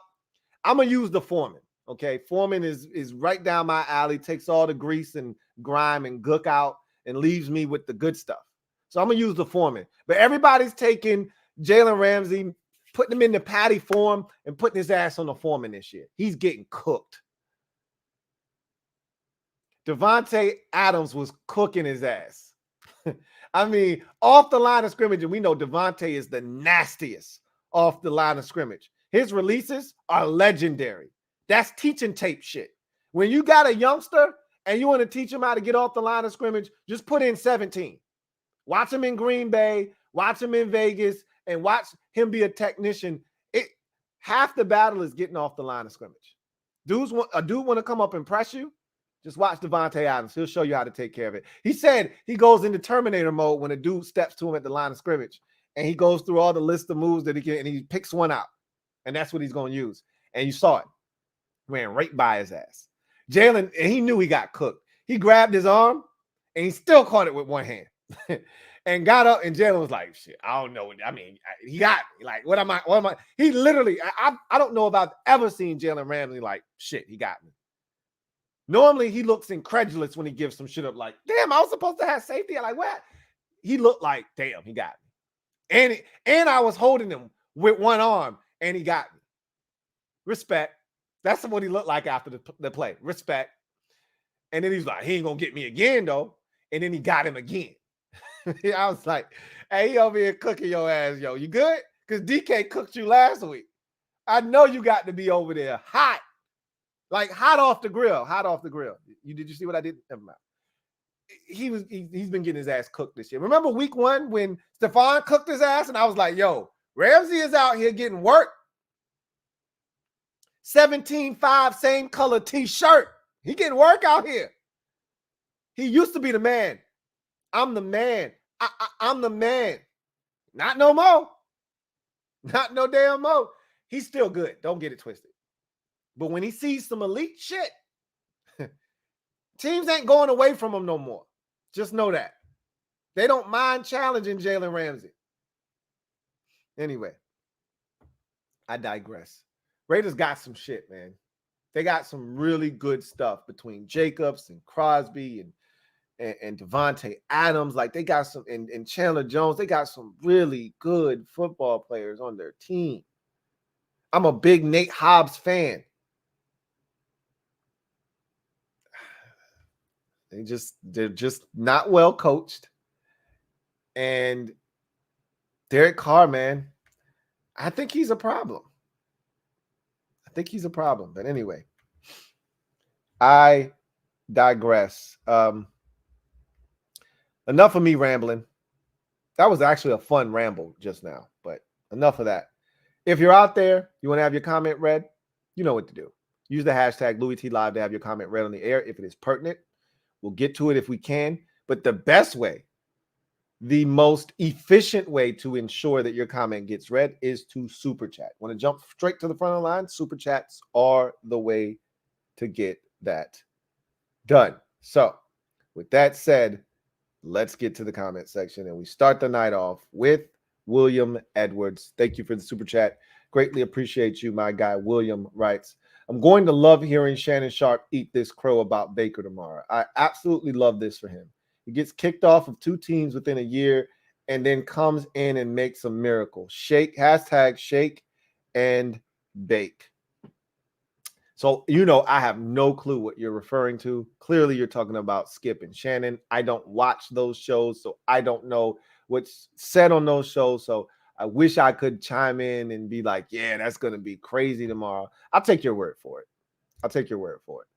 I'm going to use the Foreman, okay? Foreman is right down my alley, takes all the grease and grime and gook out and leaves me with the good stuff. So I'm going to use the Foreman. But everybody's taking Jalen Ramsey, putting him in the patty form and putting his ass on the Foreman this year. He's getting cooked. Devante Adams was cooking his ass. I mean, off the line of scrimmage, and we know Devante is the nastiest off the line of scrimmage. His releases are legendary. That's teaching tape shit. When you got a youngster and you want to teach him how to get off the line of scrimmage, just put in 17. Watch him in Green Bay, watch him in Vegas, and watch him be a technician. Half the battle is getting off the line of scrimmage. A dude want to come up and press you? Just watch Devante Adams. He'll show you how to take care of it. He said he goes into Terminator mode when a dude steps to him at the line of scrimmage, and he goes through all the list of moves that he can, and he picks one out, and that's what he's going to use. And you saw it. Ran right by his ass. Jalen, and he knew he got cooked. He grabbed his arm, and he still caught it with one hand and got up, and Jalen was like, shit, I don't know. I mean, he got me. Like, what am I? He literally, I don't know if I've ever seen Jalen Ramsey like, shit, he got me. Normally, he looks incredulous when he gives some shit up like, damn, I was supposed to have safety. I'm like, what? He looked like, damn, he got me. And I was holding him with one arm, and he got me. Respect. That's what he looked like after the play. Respect. And then he's like, he ain't going to get me again, though. And then he got him again. I was like, hey, he over here cooking your ass, yo. You good? Because DK cooked you last week. I know you got to be over there hot. Like hot off the grill, Did you see what I did? Never mind. He's been getting his ass cooked this year. Remember week 1 when Stephon cooked his ass and I was like, yo, Ramsey is out here getting work. 17.5, same color t-shirt. He getting work out here. He used to be the man. I'm the man. I'm the man. Not no more. Not no damn more. He's still good. Don't get it twisted. But when he sees some elite shit, teams ain't going away from him no more. Just know that. They don't mind challenging Jalen Ramsey. Anyway, I digress. Raiders got some shit, man. They got some really good stuff between Jacobs and Crosby and Devante Adams. Like they got some, and Chandler Jones. They got some really good football players on their team. I'm a big Nate Hobbs fan. They're just not well coached. And Derek Carr, man, I think he's a problem. But anyway, I digress. Enough of me rambling. That was actually a fun ramble just now, but enough of that. If you're out there, you want to have your comment read, you know what to do. Use the hashtag LouieTLive to have your comment read on the air if it is pertinent. We'll get to it if we can. But the best way, the most efficient way to ensure that your comment gets read is to super chat. Want to jump straight to the front of the line? Super chats are the way to get that done. So with that said, let's get to the comment section. And we start the night off with William Edwards. Thank you for the super chat. Greatly appreciate you, my guy. William writes, I'm going to love hearing Shannon Sharp eat this crow about Baker tomorrow. I absolutely love this for him. He gets kicked off of 2 teams within a year and then comes in and makes a miracle. Shake and bake. So, I have no clue what you're referring to. Clearly, you're talking about Skip and Shannon. I don't watch those shows, so I don't know what's said on those shows. So I wish I could chime in and be like, yeah, that's going to be crazy tomorrow. I'll take your word for it. I'll take your word for it.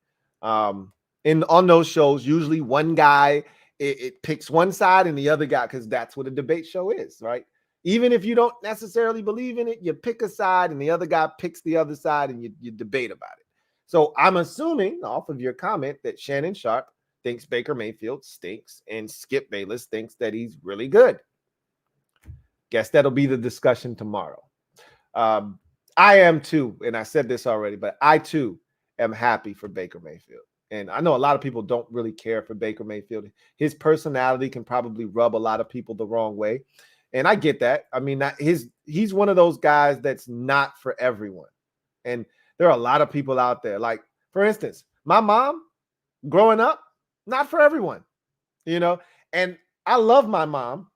On those shows, usually one guy, it picks one side and the other guy, because that's what a debate show is, right? Even if you don't necessarily believe in it, you pick a side and the other guy picks the other side and you debate about it. So I'm assuming off of your comment that Shannon Sharp thinks Baker Mayfield stinks and Skip Bayless thinks that he's really good. Guess that'll be the discussion tomorrow. I am too, and I said this already, but I too am happy for Baker Mayfield. And I know a lot of people don't really care for Baker Mayfield. His personality can probably rub a lot of people the wrong way. And I get that. I mean, he's one of those guys that's not for everyone. And there are a lot of people out there. Like, for instance, my mom, growing up, not for everyone, And I love my mom.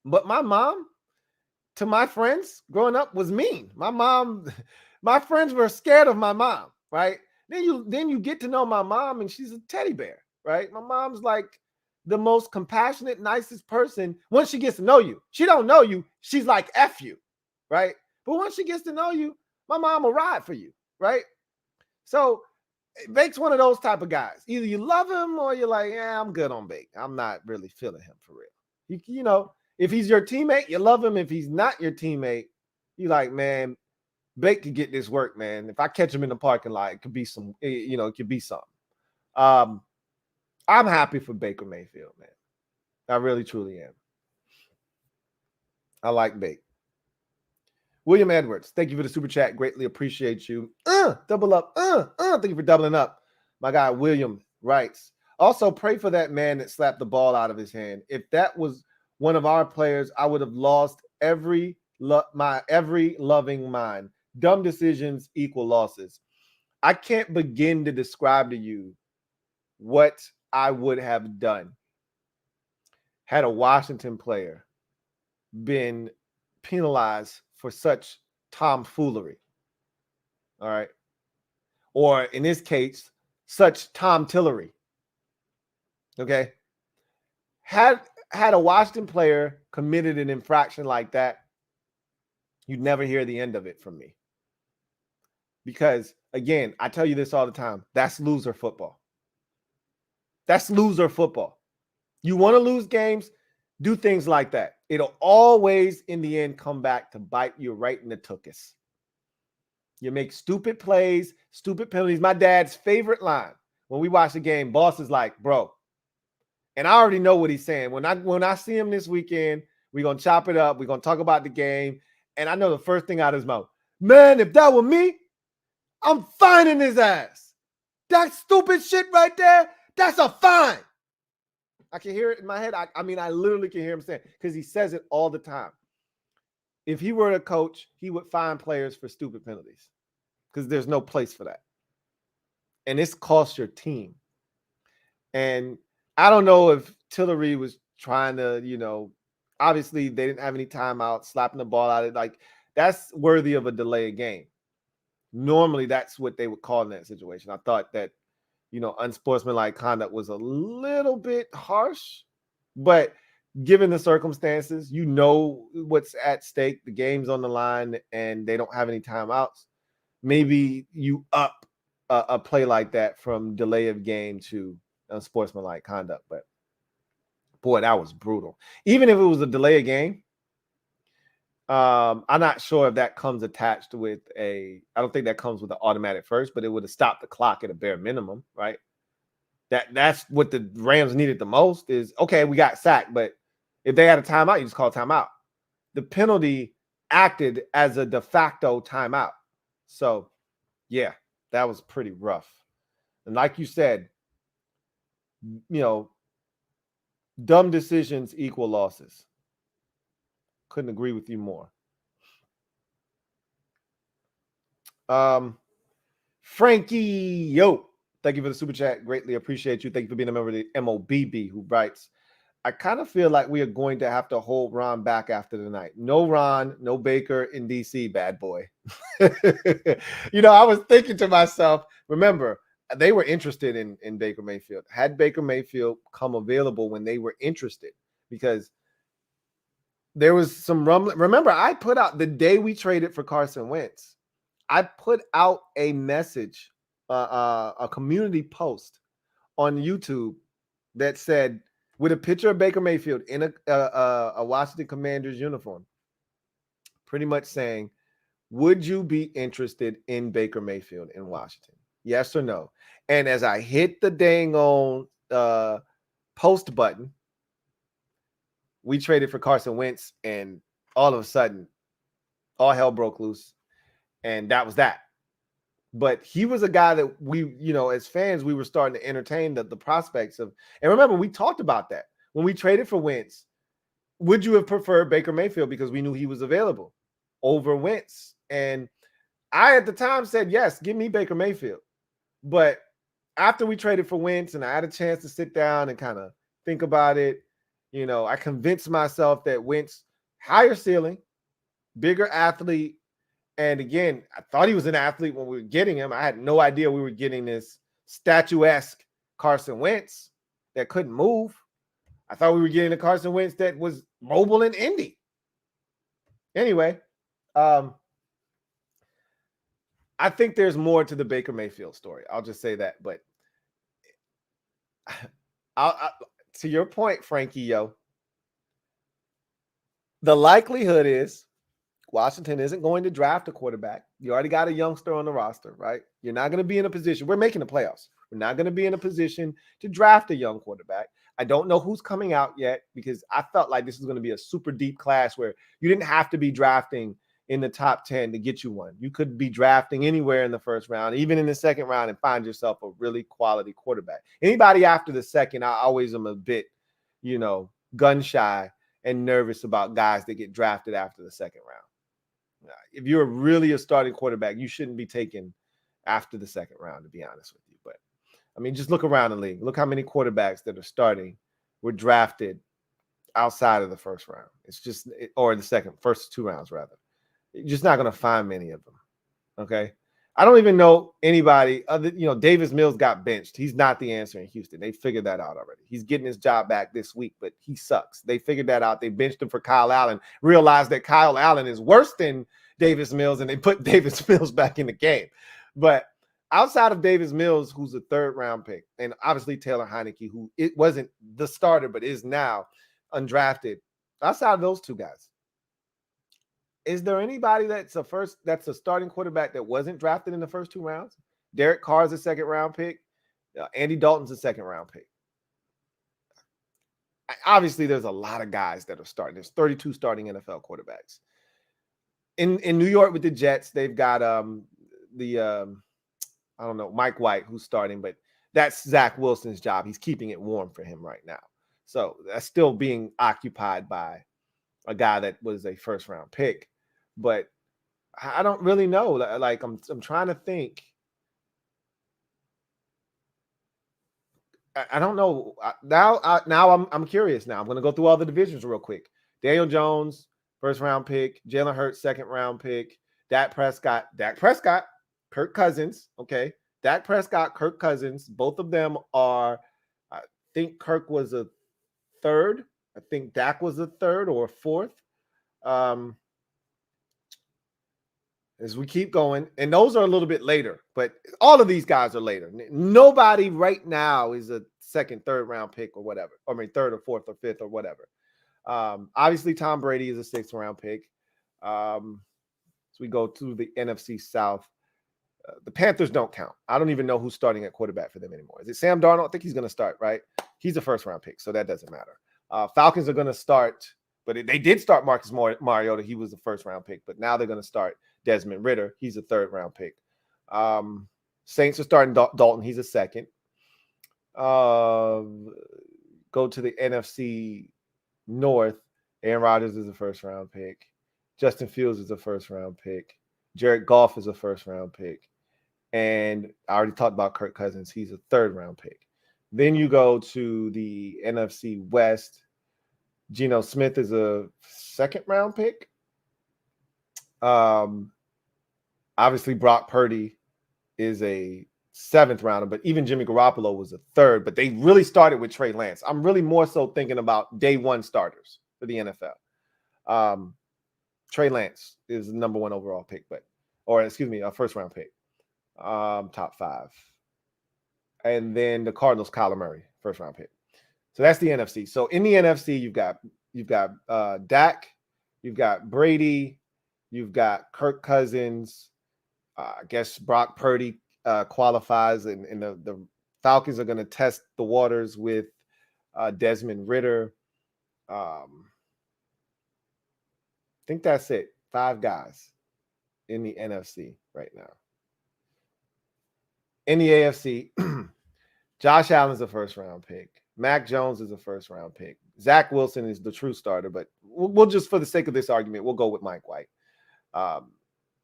But my mom, to my friends growing up, was mean. My friends were scared of my mom, right? Then you get to know my mom, and she's a teddy bear, right? My mom's like the most compassionate, nicest person. Once she gets to know you, she don't know you. She's like, F you, right? But once she gets to know you, my mom will ride for you, right? So Bake's one of those type of guys. Either you love him or you're like, yeah, I'm good on Bake. I'm not really feeling him for real. If he's your teammate, you love him. If he's not your teammate, you like, man, Bake could get this work, man. If I catch him in the parking lot, it could be it could be something. I'm happy for Baker Mayfield, man. I really, truly am. I like Bake. William Edwards, thank you for the super chat. Greatly appreciate you. Double up. Thank you for doubling up. My guy William writes, also pray for that man that slapped the ball out of his hand. If that was one of our players, I would have lost every loving mind. Dumb decisions equal losses. I can't begin to describe to you what I would have done had a Washington player been penalized for such tomfoolery. All right. Or in this case, such tomtillery. Okay. Had a Washington player committed an infraction like that, you'd never hear the end of it from me. Because, again, I tell you this all the time. That's loser football. That's loser football. You want to lose games, do things like that. It'll always, in the end, come back to bite you right in the tuchus. You make stupid plays, stupid penalties. My dad's favorite line when we watch the game, boss is like, bro, and I already know what he's saying. When I see him this weekend, we're going to chop it up. We're going to talk about the game. And I know the first thing out of his mouth, man, if that were me, I'm fining his ass. That stupid shit right there, that's a fine. I can hear it in my head. I mean, I literally can hear him saying, because he says it all the time. If he were a coach, he would fine players for stupid penalties because there's no place for that. And this costs your team. And I don't know if Tillery was trying to, obviously they didn't have any timeout, slapping the ball out of it. Like, that's worthy of a delay of game. Normally, that's what they would call in that situation. I thought that, unsportsmanlike conduct was a little bit harsh, but given the circumstances, what's at stake, the game's on the line, and they don't have any timeouts. Maybe you up a play like that from delay of game to unsportsmanlike conduct. But boy, that was brutal. Even if it was a delay of game, I'm not sure if that comes attached with I don't think that comes with an automatic first, but it would have stopped the clock at a bare minimum, right? That's what the Rams needed the most is, okay, we got sacked, but if they had a timeout, you just call timeout. The penalty acted as a de facto timeout. So, yeah, that was pretty rough. And like you said, dumb decisions equal losses. Couldn't agree with you more. Frankie, thank you for the super chat. Greatly appreciate you. Thank you for being a member of the MOBB, who writes, I kind of feel like we are going to have to hold Ron back after tonight. No Ron, no Baker in DC, bad boy. I was thinking to myself, remember, they were interested in Baker Mayfield. Had Baker Mayfield come available when they were interested, because there was some rumbling. Remember, I put out the day we traded for Carson Wentz, I put out a message, a community post on YouTube that said, with a picture of Baker Mayfield in a Washington Commanders uniform, pretty much saying, would you be interested in Baker Mayfield in Washington? Yes or no? And as I hit the dang on post button, we traded for Carson Wentz, and all of a sudden, all hell broke loose. And that was that. But he was a guy that we, as fans, we were starting to entertain the prospects of. And remember, we talked about that when we traded for Wentz. Would you have preferred Baker Mayfield, because we knew he was available, over Wentz? And I, at the time, said, yes, give me Baker Mayfield. But after we traded for Wentz and I had a chance to sit down and kind of think about it, I convinced myself that Wentz, higher ceiling, bigger athlete. And again, I thought he was an athlete when we were getting him. I had no idea we were getting this statuesque Carson Wentz that couldn't move. I thought we were getting a Carson Wentz that was mobile and Indy. Anyway, I think there's more to the Baker Mayfield story. I'll just say that. But to your point, Frankie, the likelihood is Washington isn't going to draft a quarterback. You already got a youngster on the roster, right? You're not going to be in a position. We're making the playoffs. We're not going to be in a position to draft a young quarterback. I don't know who's coming out yet, because I felt like this is going to be a super deep class where you didn't have to be drafting in the top 10 to get you one. You could be drafting anywhere in the first round, even in the second round, and find yourself a really quality quarterback. Anybody after the second, I always am a bit, gun shy and nervous about guys that get drafted after the second round. If you're really a starting quarterback, you shouldn't be taken after the second round, to be honest with you. But I mean, just look around the league. Look how many quarterbacks that are starting were drafted outside of the first round. It's just, or the first two rounds rather. You're just not going to find many of them. Okay. I don't even know anybody other, Davis Mills got benched. He's not the answer in Houston. They figured that out already. He's getting his job back this week, but he sucks. They figured that out. They benched him for Kyle Allen, realized that Kyle Allen is worse than Davis Mills, and they put Davis Mills back in the game. But outside of Davis Mills, who's a third-round pick, and obviously Taylor Heineke, who it wasn't the starter but is now undrafted, outside of those two guys, is there anybody that's a starting quarterback that wasn't drafted in the first two rounds? Derek Carr's a second-round pick. Andy Dalton's a second-round pick. Obviously, there's a lot of guys that are starting. There's 32 starting NFL quarterbacks. In New York with the Jets, they've got Mike White, who's starting, but that's Zach Wilson's job. He's keeping it warm for him right now. So that's still being occupied by a guy that was a first-round pick. But I don't really know. Like I'm trying to think. I don't know. Now I'm curious. Now I'm going to go through all the divisions real quick. Daniel Jones, first-round pick. Jalen Hurts, second-round pick. Dak Prescott, Kirk Cousins. Okay, Dak Prescott, Kirk Cousins. Both of them are. I think Kirk was a third. I think Dak was a third or a fourth. As we keep going, and those are a little bit later, but all of these guys are later. Nobody right now is a second, third round pick or whatever. I mean, third or fourth or fifth or whatever. Obviously, Tom Brady is a sixth round pick. So we go to the NFC South. The Panthers don't count. I don't even know who's starting at quarterback for them anymore. Is it Sam Darnold? I think he's going to start, right? He's a first round pick, so that doesn't matter. Falcons are going to start, but they did start Marcus Mariota. He was a first-round pick, but now they're going to start Desmond Ridder. He's a third-round pick. Saints are starting Dalton. He's a second. Go to the NFC North. Aaron Rodgers is a first-round pick. Justin Fields is a first-round pick. Jared Goff is a first-round pick. And I already talked about Kirk Cousins. He's a third-round pick. Then you go to the NFC West. Geno Smith is a second-round pick. Obviously, Brock Purdy is a seventh rounder, but even Jimmy Garoppolo was a third. But they really started with Trey Lance. I'm really more so thinking about day one starters for the NFL. Trey Lance is the number 1 overall pick, a first round pick. Top 5. And then the Cardinals, Kyler Murray, first round pick. So that's the NFC. So in the NFC, you've got Dak, you've got Brady, you've got Kirk Cousins. I guess Brock Purdy qualifies, and the Falcons are going to test the waters with Desmond Ridder. I think that's it. 5 guys in the NFC right now. In the AFC, Josh Allen is a first-round pick. Mac Jones is a first-round pick. Zach Wilson is the true starter, but we'll just, for the sake of this argument, we'll go with Mike White.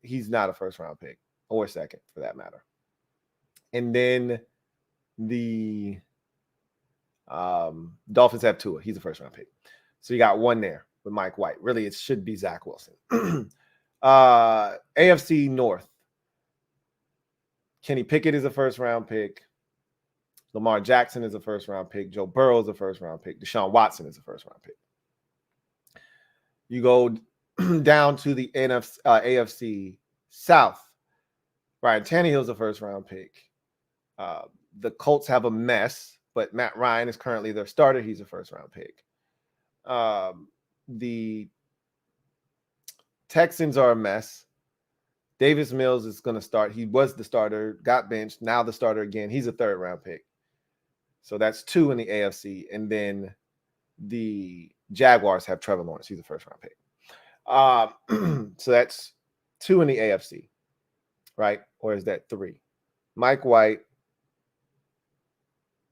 He's not a first-round pick, or second, for that matter. And then the Dolphins have Tua. He's a first-round pick. So you got 1 there with Mike White. Really, it should be Zach Wilson. AFC North. Kenny Pickett is a first-round pick. Lamar Jackson is a first-round pick. Joe Burrow is a first-round pick. Deshaun Watson is a first-round pick. You go down to the AFC South. Ryan Tannehill is a first-round pick. The Colts have a mess, but Matt Ryan is currently their starter. He's a first-round pick. The Texans are a mess. Davis Mills is going to start. He was the starter, got benched, now the starter again. He's a third-round pick. So that's 2 in the AFC. And then the Jaguars have Trevor Lawrence. He's a first-round pick. So that's 2 in the AFC, right? Or is that 3? Mike White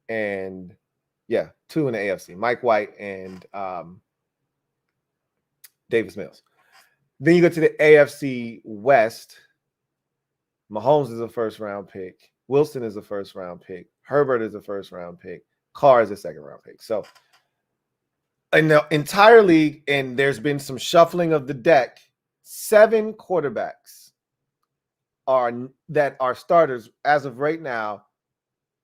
and, 2 in the AFC. Mike White and Davis Mills. Then you go to the AFC West. Mahomes is a first-round pick. Wilson is a first-round pick. Herbert is a first-round pick. Carr is a second-round pick. So in the entire league, and there's been some shuffling of the deck, 7 quarterbacks that are starters as of right now,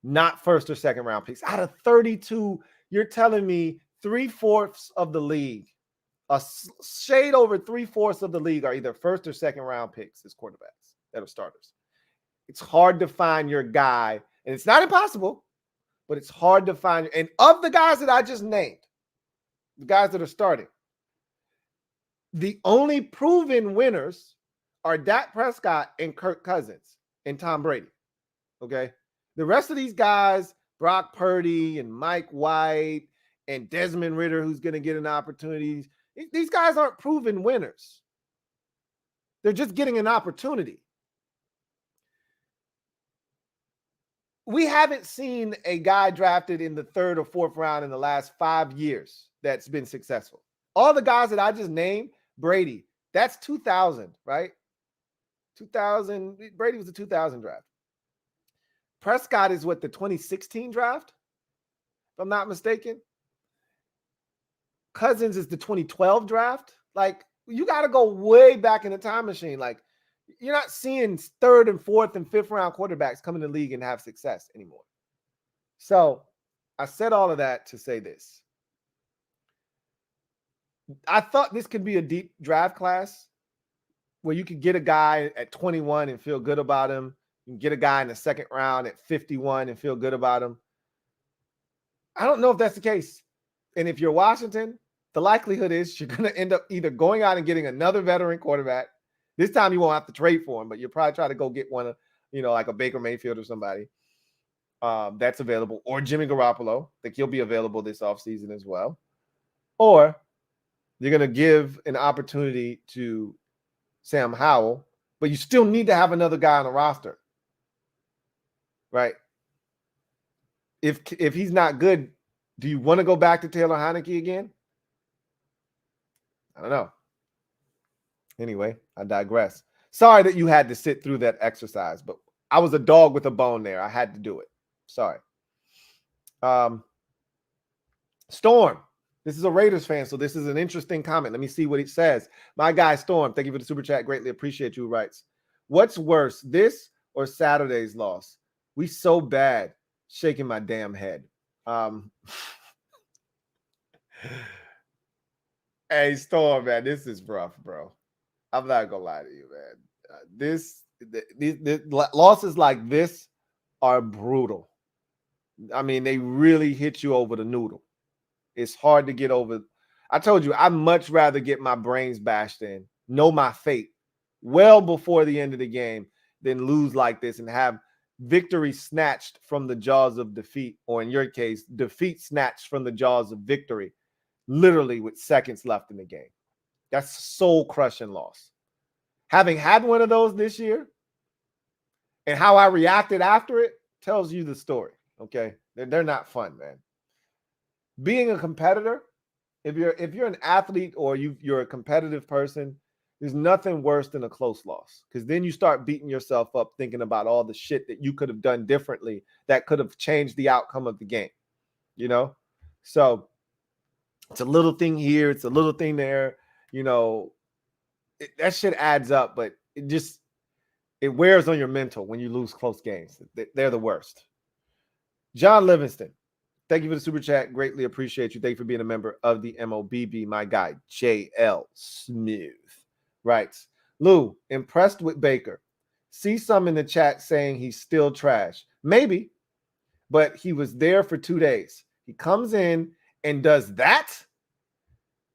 not first or second-round picks. Out of 32, you're telling me 3/4 of the league, a shade over 3/4 of the league are either first or second-round picks as quarterbacks that are starters. It's hard to find your guy, and it's not impossible, but it's hard to find. And of the guys that I just named, the guys that are starting, the only proven winners are Dak Prescott and Kirk Cousins and Tom Brady. Okay? The rest of these guys, Brock Purdy and Mike White and Desmond Ridder, who's going to get an opportunity, these guys aren't proven winners. They're just getting an opportunity. We haven't seen a guy drafted in the 3rd or 4th round in the last 5 years that's been successful. All the guys that I just named, Brady, that's 2000, right? 2000, Brady was the 2000 draft. Prescott is what, the 2016 draft, if I'm not mistaken. Cousins is the 2012 draft. Like, you got to go way back in the time machine. Like, you're not seeing 3rd and 4th and 5th round quarterbacks come in the league and have success anymore. So I said all of that to say this. I thought this could be a deep draft class where you could get a guy at 21 and feel good about him. You can get a guy in the 2nd round at 51 and feel good about him. I don't know if that's the case. And if you're Washington, the likelihood is you're going to end up either going out and getting another veteran quarterback. This time you won't have to trade for him, but you'll probably try to go get one of, like a Baker Mayfield or somebody that's available, or Jimmy Garoppolo. I think he'll be available this offseason as well. Or you're going to give an opportunity to Sam Howell, but you still need to have another guy on the roster, right? If he's not good, do you want to go back to Taylor Heineke again? I don't know. Anyway, I digress. Sorry that you had to sit through that exercise, but I was a dog with a bone there. I had to do it. Sorry. Storm. This is a Raiders fan, so this is an interesting comment. Let me see what it says. My guy, Storm, thank you for the super chat. Greatly appreciate you, writes. What's worse, this or Saturday's loss? We so bad. Shaking my damn head. Hey, Storm, man, this is rough, bro. I'm not gonna lie to you, man. These losses like this are brutal. I mean, they really hit you over the noodle. It's hard to get over. I told you, I'd much rather get my brains bashed in, know my fate well before the end of the game than lose like this and have victory snatched from the jaws of defeat, or in your case, defeat snatched from the jaws of victory, literally with seconds left in the game. That's soul-crushing loss. Having had one of those this year and how I reacted after it tells you the story, okay? They're not fun, man. Being a competitor, if you're an athlete or you're a competitive person, there's nothing worse than a close loss, because then you start beating yourself up thinking about all the shit that you could have done differently that could have changed the outcome of the game, you know? So it's a little thing here, it's a little thing there, you know, that shit adds up, but it wears on your mental when you lose close games. They're the worst. John Livingston, thank you for the super chat. Greatly appreciate you. Thank you for being a member of the MOBB. My guy, JL Smooth, writes, Lou, impressed with Baker. See some in the chat saying he's still trash. Maybe, but he was there for 2 days. He comes in and does that.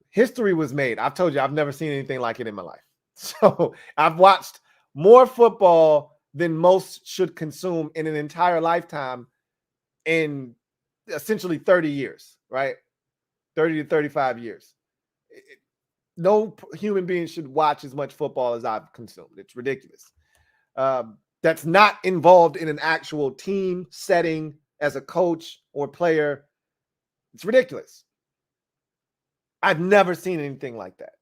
History was made. I've told you, I've never seen anything like it in my life. So I've watched more football than most should consume in an entire lifetime in essentially 30 years, right? 30 to 35 years. No human being should watch as much football as I've consumed. It's ridiculous. That's not involved in an actual team setting as a coach or player. It's ridiculous. I've never seen anything like that.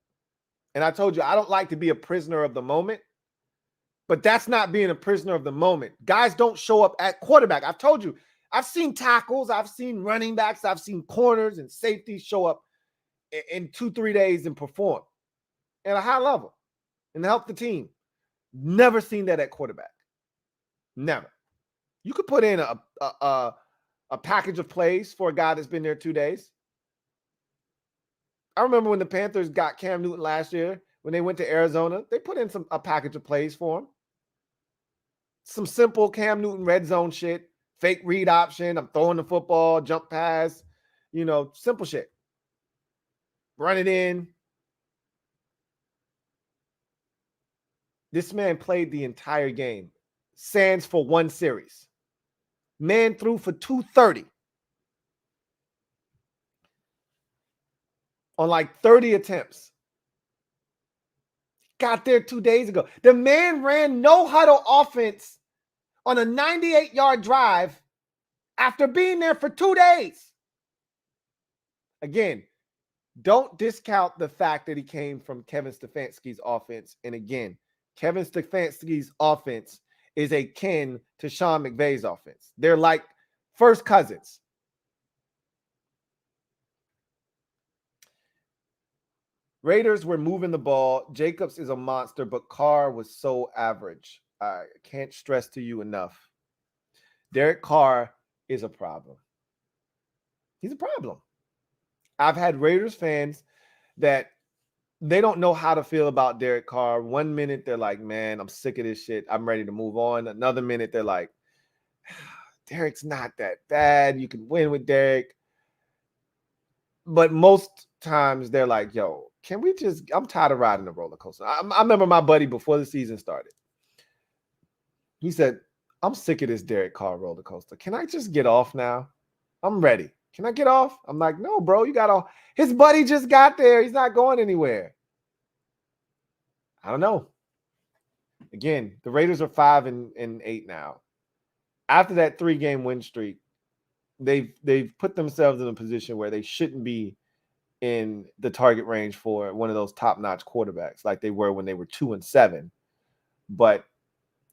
And I told you, I don't like to be a prisoner of the moment, but that's not being a prisoner of the moment. Guys don't show up at quarterback. I've told you, I've seen tackles, I've seen running backs, I've seen corners and safeties show up in 2-3 days and perform at a high level and help the team. Never seen that at quarterback. Never. You could put in a package of plays for a guy that's been there 2 days. I remember when the Panthers got Cam Newton last year, when they went to Arizona, they put in a package of plays for him. Some simple Cam Newton red zone shit, fake read option, I'm throwing the football, jump pass, simple shit. Run it in. This man played the entire game. Sans for 1 series. Man threw for 230. On like 30 attempts. Got there 2 days ago. The man ran no huddle offense on a 98-yard drive after being there for 2 days. Again, don't discount the fact that he came from Kevin Stefanski's offense. And again, Kevin Stefanski's offense is akin to Sean McVay's offense. They're like first cousins. Raiders were moving the ball. Jacobs is a monster, but Carr was so average. I can't stress to you enough. Derek Carr is a problem. He's a problem. I've had Raiders fans that they don't know how to feel about Derek Carr. 1 minute, they're like, man, I'm sick of this shit. I'm ready to move on. Another minute, they're like, Derek's not that bad. You can win with Derek. But most times they're like, yo, can we I'm tired of riding the roller coaster. I remember my buddy before the season started. He said, I'm sick of this Derek Carr roller coaster. Can I just get off now? I'm ready. Can I get off? I'm like, no, bro, you got off. His buddy just got there. He's not going anywhere. I don't know. Again, the Raiders are 5-8 now. After that 3-game win streak, they've put themselves in a position where they shouldn't be in the target range for one of those top-notch quarterbacks like they were when they were 2-7. But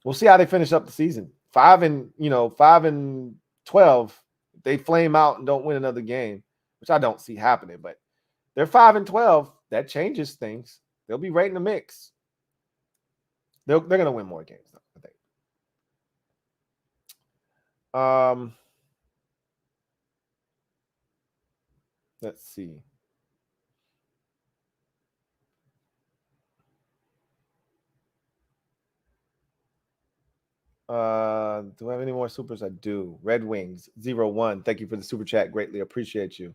we'll see how they finish up the season. 5-12. They flame out and don't win another game, which I don't see happening. But they're 5-12. That changes things. They'll be right in the mix. They're going to win more games, I think. Let's see. Do I have any more supers? I do. Red Wings 01. Thank you for the super chat. Greatly appreciate you.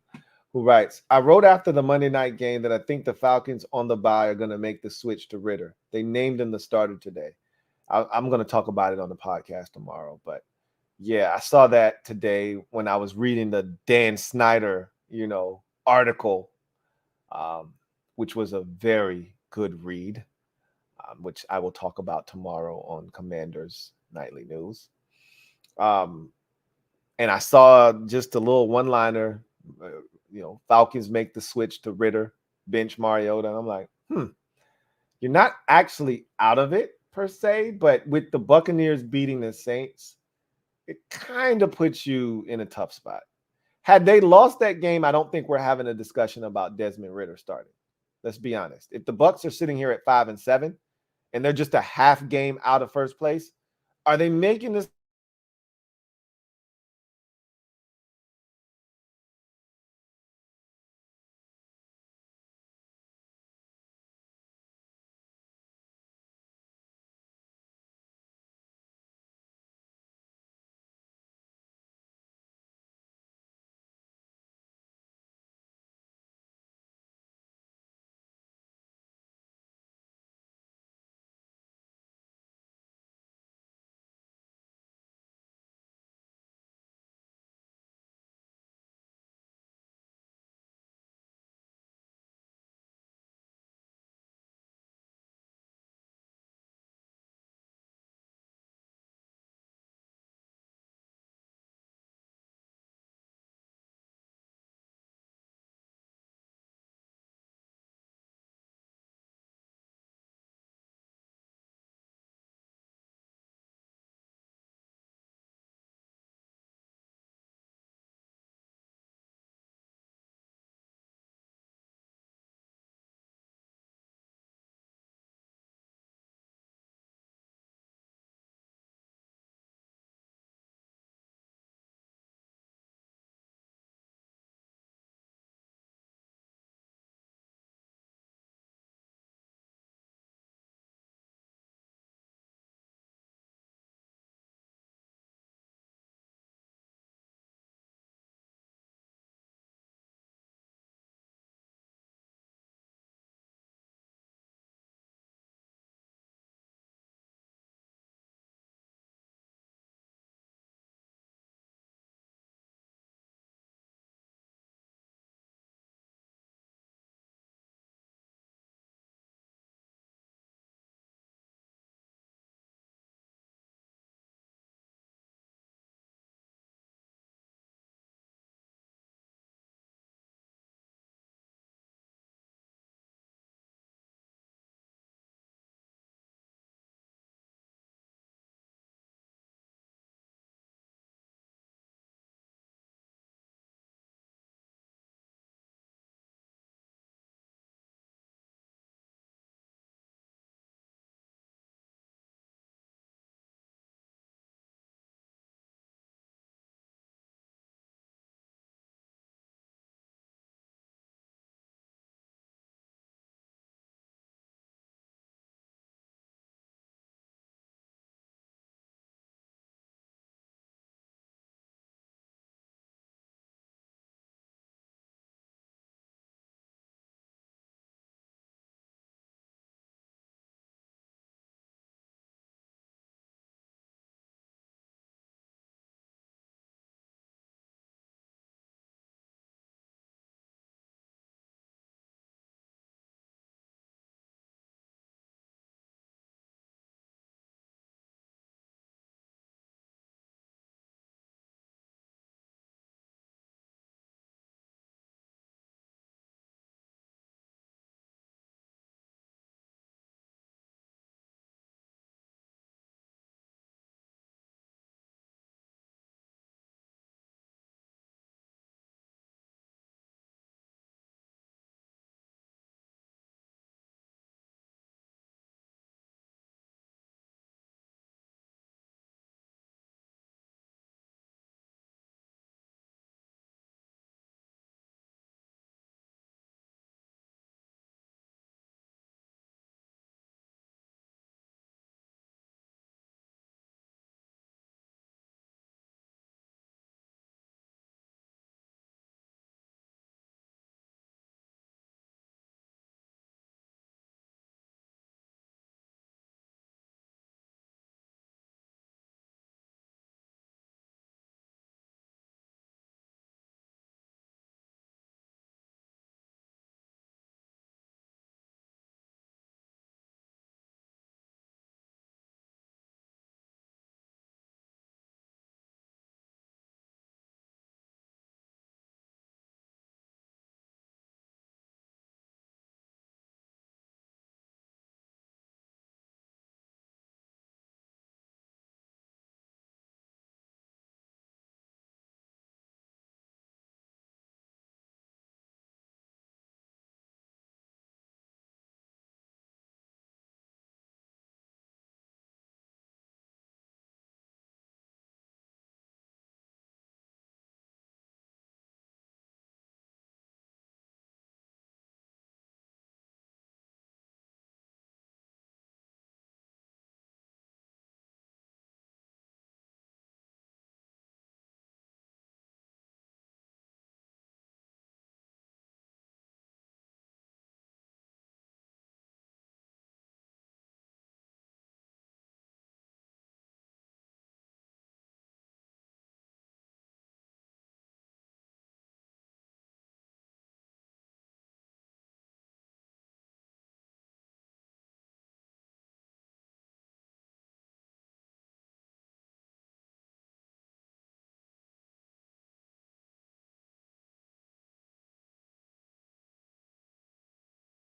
Who writes, I wrote after the Monday night game that I think the Falcons on the bye are going to make the switch to Ritter. They named him the starter today. I'm going to talk about it on the podcast tomorrow. But yeah, I saw that today when I was reading the Dan Snyder, article, which was a very good read, which I will talk about tomorrow on Commanders Nightly News. And I saw just a little one-liner, Falcons make the switch to Ritter, bench Mariota. And I'm like, you're not actually out of it per se, but with the Buccaneers beating the Saints, it kind of puts you in a tough spot. Had they lost that game, I don't think we're having a discussion about Desmond Ritter starting. Let's be honest. If the Bucs are sitting here at 5-7 and they're just a half game out of first place, are they making this